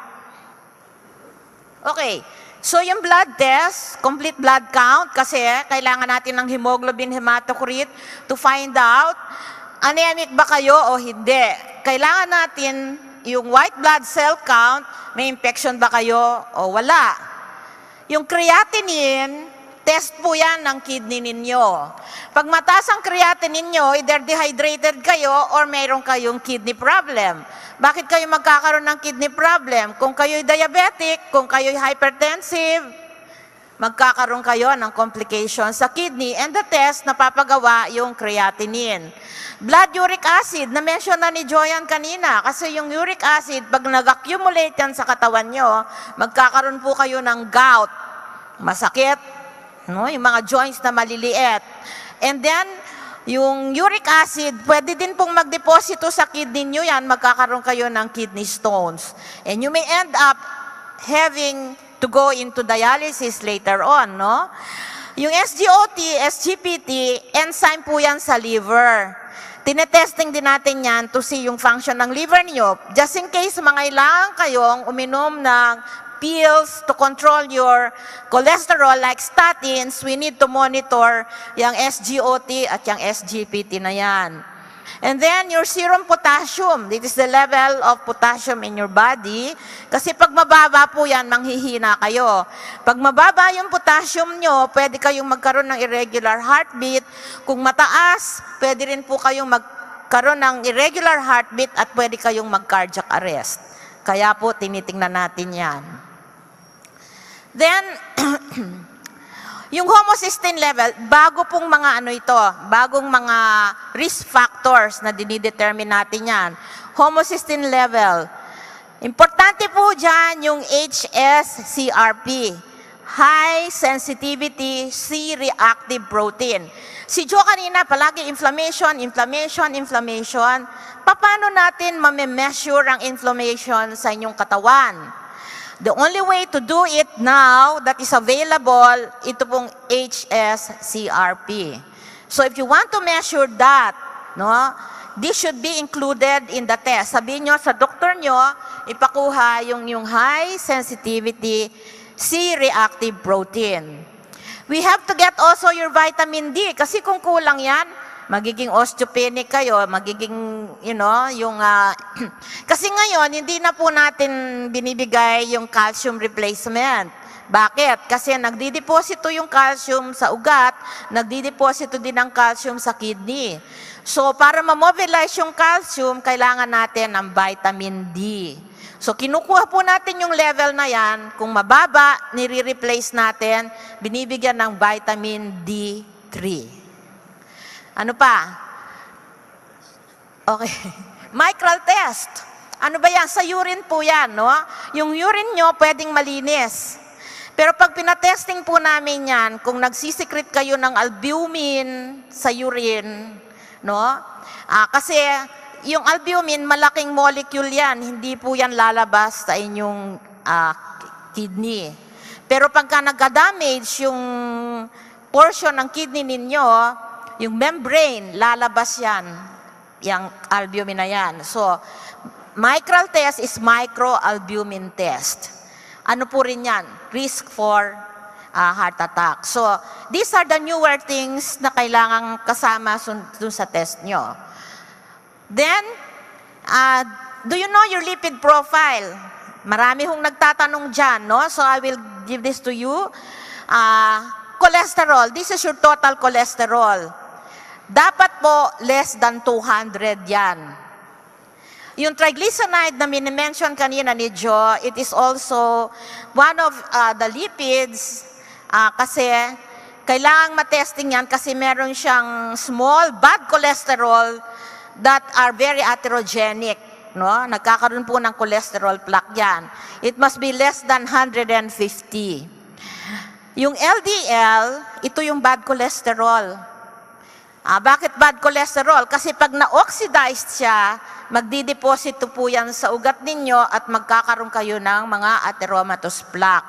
Okay. So, yung blood test, complete blood count, kasi kailangan natin ng hemoglobin hematocrit to find out anemic ba kayo o hindi. Kailangan natin yung white blood cell count, may infection ba kayo o wala. Yung creatinine, test po yan ng kidney ninyo. Pag mataas ang creatinine ninyo, either dehydrated kayo or mayroon kayong kidney problem. Bakit kayo magkakaroon ng kidney problem? Kung kayo'y diabetic, kung kayo'y hypertensive, magkakaroon kayo ng complications sa kidney, and the test na papagawa yung creatinine. Blood uric acid, na-mention na ni Joyan kanina, kasi yung uric acid, pag nag-accumulate yan sa katawan nyo, magkakaroon po kayo ng gout, masakit, no? Yung mga joints na maliliit. And then, yung uric acid, pwede din pong magdeposito sa kidney nyo yan, magkakaroon kayo ng kidney stones. And you may end up having to go into dialysis later on, no? Yung SGOT, SGPT, enzyme po yan sa liver. Tinetesting din natin yan to see yung function ng liver niyo. Just in case mangailangan kayong uminom ng pills to control your cholesterol like statins, we need to monitor yung SGOT at yung SGPT na yan. And then, your serum potassium. This is the level of potassium in your body. Kasi pag mababa po yan, manghihina kayo. Pag mababa yung potassium nyo, pwede kayong magkaroon ng irregular heartbeat. Kung mataas, pwede rin po kayong magkaroon ng irregular heartbeat at pwede kayong mag-cardiac arrest. Kaya po, tinitingnan natin yan. Then, yung homocysteine level, bago pong mga bagong mga risk factors na dinidetermine natin yan. Homocysteine level. Importante po dyan yung HSCRP, High Sensitivity C-Reactive Protein. Si Joe kanina, palagi inflammation. Paano natin mame-measure ang inflammation sa inyong katawan? The only way to do it now that is available, ito pong HSCRP. So if you want to measure that, no, this should be included in the test. Sabihin nyo sa doktor nyo, ipakuha yung high sensitivity C-reactive protein. We have to get also your vitamin D, kasi kung kulang yan, magiging osteopenic kayo, magiging, kasi ngayon, hindi na po natin binibigay yung calcium replacement. Bakit? Kasi nagdideposito yung calcium sa ugat, nagdideposito din ang calcium sa kidney. So, para ma-mobilize yung calcium, kailangan natin ng vitamin D. So, kinukuha po natin yung level na yan. Kung mababa, nire-replace natin, binibigyan ng vitamin D3. Ano pa? Okay. Micral test. Ano ba yan? Sa urine po yan, no? Yung urine nyo pwedeng malinis. Pero pag pinatesting po namin yan, kung nagsisikret kayo ng albumin sa urine, no? Kasi yung albumin, malaking molecule yan. Hindi po yan lalabas sa inyong kidney. Pero pagka nagka-damage yung portion ng kidney ninyo, yung membrane, lalabas yan. Yung albumin na yan. So, micral test is microalbumin test. Ano po rin yan? Risk for heart attack. So, these are the newer things na kailangang kasama dun sa test nyo. Then, do you know your lipid profile? Marami hong nagtatanong dyan, no? So, I will give this to you. Cholesterol, this is your total cholesterol. Dapat po less than 200 yan. Yung triglyceride na minimension kanina ni Joe, it is also one of the lipids kasi kailangang matesting yan kasi meron siyang small bad cholesterol that are very atherogenic. No? Nagkakaroon po ng cholesterol plaque yan. It must be less than 150. Yung LDL, ito yung bad cholesterol. Bakit bad cholesterol? Kasi pag na-oxidized siya, magdideposito po yan sa ugat ninyo at magkakaroon kayo ng mga atheromatous plaque.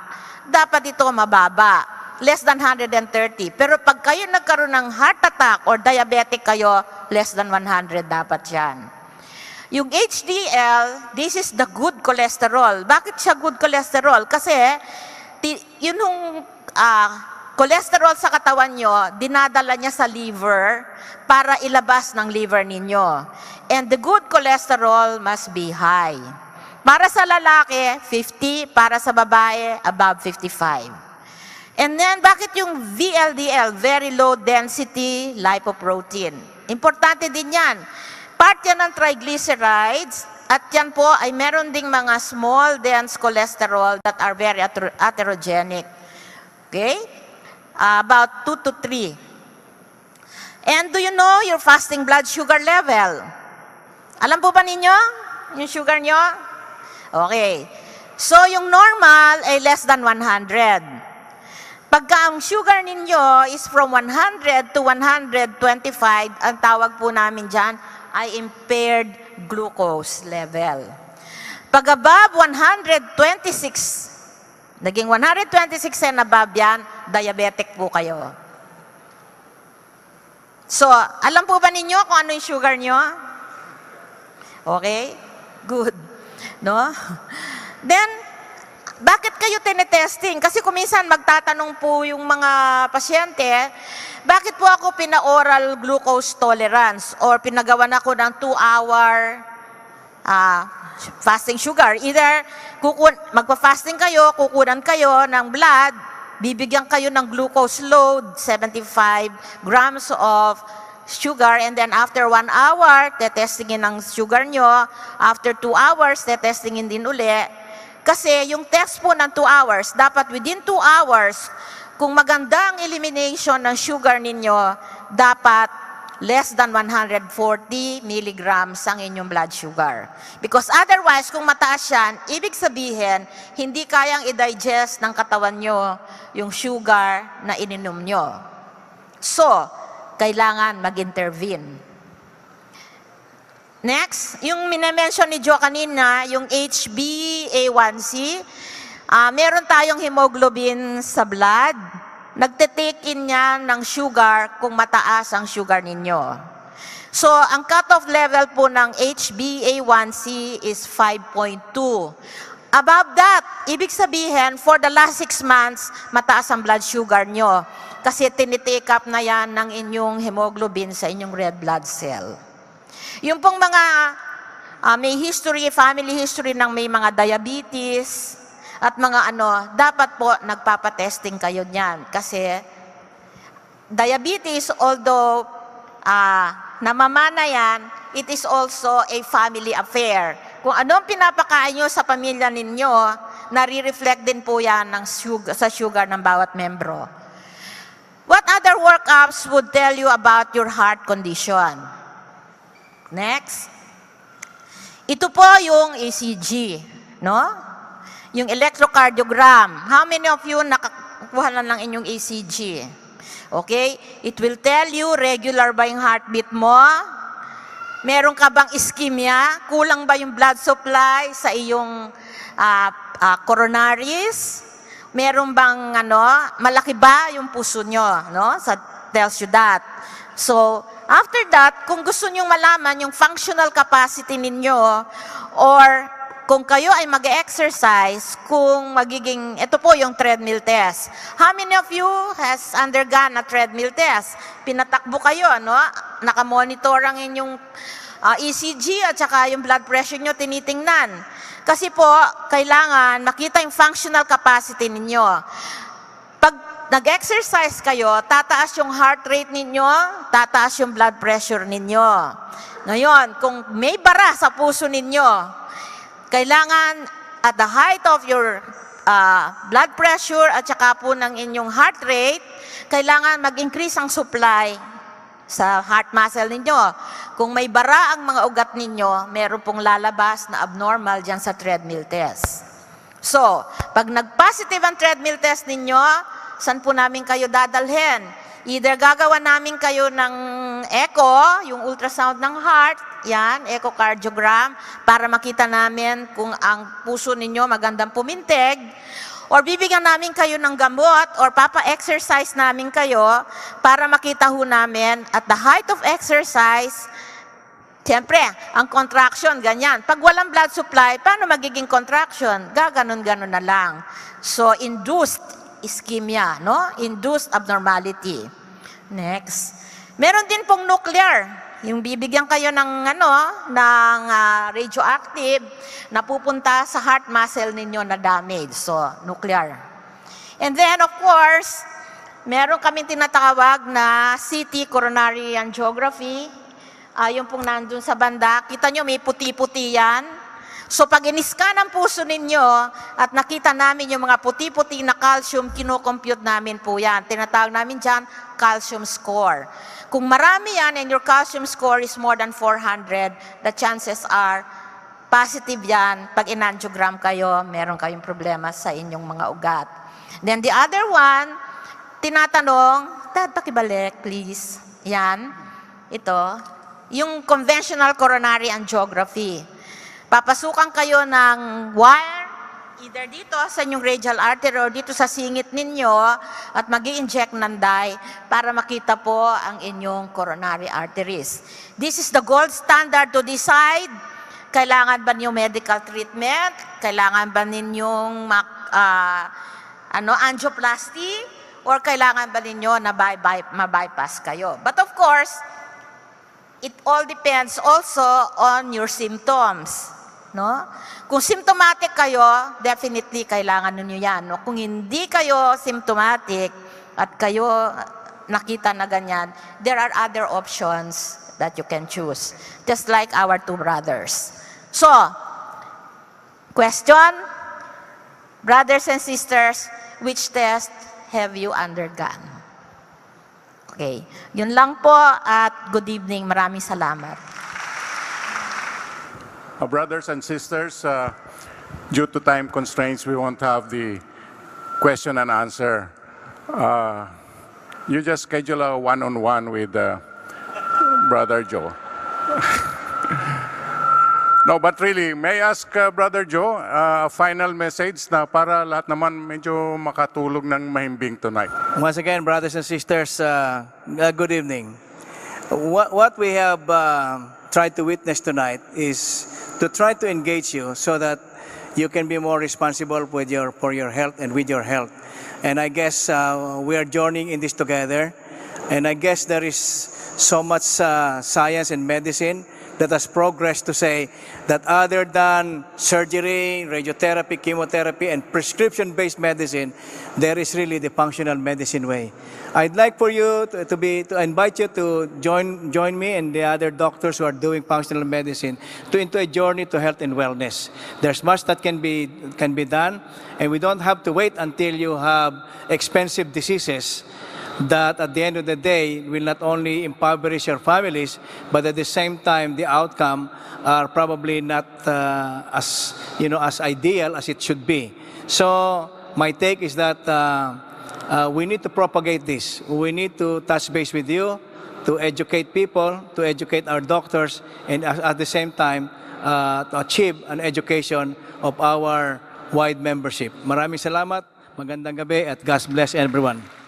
Dapat ito mababa, less than 130. Pero pag kayo nagkaroon ng heart attack or diabetic kayo, less than 100 dapat yan. Yung HDL, this is the good cholesterol. Bakit siya good cholesterol? Kasi yun yung cholesterol sa katawan nyo, dinadala niya sa liver para ilabas ng liver ninyo. And the good cholesterol must be high. Para sa lalaki, 50. Para sa babae, above 55. And then, bakit yung VLDL, very low density lipoprotein? Importante din yan. Part yan ng triglycerides, at yan po ay meron ding mga small dense cholesterol that are very atherogenic. Okay? About 2 to 3. And do you know your fasting blood sugar level? Alam po ba ninyo yung sugar nyo? Okay. So, yung normal ay less than 100. Pagka ang sugar ninyo is from 100 to 125, ang tawag po namin dyan ay impaired glucose level. Pag above 126, naging 126 and above yan, diabetic po kayo. So, alam po ba ninyo kung ano yung sugar nyo? Okay? Good. No? Then, bakit kayo tinetesting? Kasi kuminsan magtatanong po yung mga pasyente, bakit po ako pina-oral glucose tolerance or pinagawan ako ng 2-hour fasting sugar? Either magpa-fasting kayo, kukunan kayo ng blood, bibigyan kayo ng glucose load, 75 grams of sugar, and then after 1 hour, tetestingin ang sugar nyo. After 2 hours, tetestingin din uli. Kasi yung test po ng 2 hours, dapat within 2 hours, kung maganda ang elimination ng sugar ninyo, dapat less than 140 milligrams ang inyong blood sugar. Because otherwise, kung mataas yan, ibig sabihin, hindi kayang i-digest ng katawan nyo yung sugar na ininom nyo. So, kailangan mag-intervene. Next, yung minamention ni Joe kanina, yung HbA1c, meron tayong hemoglobin sa blood. Nagte-take in yan ng sugar kung mataas ang sugar ninyo. So, ang cutoff level po ng HbA1c is 5.2. Above that, ibig sabihin, for the last 6 months, mataas ang blood sugar nyo. Kasi tinitake up na yan ng inyong hemoglobin sa inyong red blood cell. Yung pong mga may history, family history ng may mga diabetes at mga dapat po nagpapatesting kayo niyan. Kasi diabetes, although namamana yan, it is also a family affair. Kung anong pinapakain nyo sa pamilya ninyo, nare-reflect din po yan ng sa sugar ng bawat membro. What other workups would tell you about your heart condition? Next. Ito po yung ECG, no? Yung electrocardiogram. How many of you nakakuha na ng inyong ECG? Okay? It will tell you regular ba yung heartbeat mo? Meron ka bang ischemia? Kulang ba yung blood supply sa iyong coronaries? Meron bang malaki ba yung puso nyo? No? Tells you that. So, after that, kung gusto nyong malaman yung functional capacity ninyo, or kung kayo ay mag-exercise, kung ito po yung treadmill test. How many of you has undergone a treadmill test? Pinatakbo kayo, nakamonitor ang inyong ECG at saka yung blood pressure nyo tinitingnan. Kasi po, kailangan makita yung functional capacity ninyo. Pag nag-exercise kayo, tataas yung heart rate ninyo, tataas yung blood pressure ninyo. Ngayon, kung may bara sa puso ninyo, kailangan at the height of your blood pressure at saka po ng inyong heart rate, kailangan mag-increase ang supply sa heart muscle ninyo. Kung may bara ang mga ugat ninyo, meron pong lalabas na abnormal dyan sa treadmill test. So, pag nag-positive ang treadmill test ninyo, saan po namin kayo dadalhin? Either gagawa namin kayo ng echo, yung ultrasound ng heart, yan, echocardiogram, para makita namin kung ang puso ninyo magandang pumintig, or bibigyan namin kayo ng gamot, or papa-exercise namin kayo para makita ho namin at the height of exercise. Siyempre, ang contraction, ganyan. Pag walang blood supply, paano magiging contraction? Gaganon-ganon na lang. So, induced ischemia, Induced abnormality. Next. Meron din pong nuclear. Yung bibigyan kayo ng radioactive na pupunta sa heart muscle ninyo na damage. So, nuclear. And then, of course, meron kaming tinatawag na CT, coronary angiography. Yung pong nandun sa banda. Kita nyo, may puti-puti yan. So, pag iniskan ang puso ninyo at nakita namin yung mga puti-puti na calcium, kinocompute namin po yan. Tinatawag namin dyan, calcium score. Kung marami yan and your calcium score is more than 400, the chances are positive yan. Pag in-angiogram kayo, meron kayong problema sa inyong mga ugat. Then the other one, tinatanong, Dad, pakibalik, please. Yan, ito, yung conventional coronary angiography. Papasukan kayo ng wire, either dito sa inyong radial artery or dito sa singit ninyo at mag-i-inject ng dye para makita po ang inyong coronary arteries. This is the gold standard to decide kailangan ba niyo medical treatment, kailangan ba ninyong angioplasty, or kailangan ba ninyo na ma-bypass kayo. But of course, it all depends also on your symptoms. Kung symptomatic kayo, definitely kailangan ninyo yan. Kung hindi kayo symptomatic at kayo nakita na ganyan, there are other options that you can choose. Just like our two brothers. So, question, brothers and sisters, which test have you undergone? Okay, yun lang po at good evening. Maraming salamat. Brothers and sisters, due to time constraints, we won't have the question and answer. You just schedule a one-on-one with Brother Joe. No, but really, may I ask Brother Joe a final message na para lahat naman medyo makatulog ng mahimbing tonight. Once again, brothers and sisters, good evening. What we have tried to witness tonight is to try to engage you so that you can be more responsible for your health and with your health. And I guess we are journeying in this together. And I guess there is so much science and medicine that has progressed to say that other than surgery, radiotherapy, chemotherapy, and prescription-based medicine, there is really the functional medicine way. I'd like for you to invite you to join me and the other doctors who are doing functional medicine into a journey to health and wellness. There's much that can be done, and we don't have to wait until you have expensive diseases that at the end of the day will not only impoverish your families, but at the same time the outcome are probably not as ideal as it should be. So my take is that we need to propagate this. We need to touch base with you to educate people, to educate our doctors, and at the same time, to achieve an education of our wide membership. Maraming salamat, magandang gabi, at God bless everyone.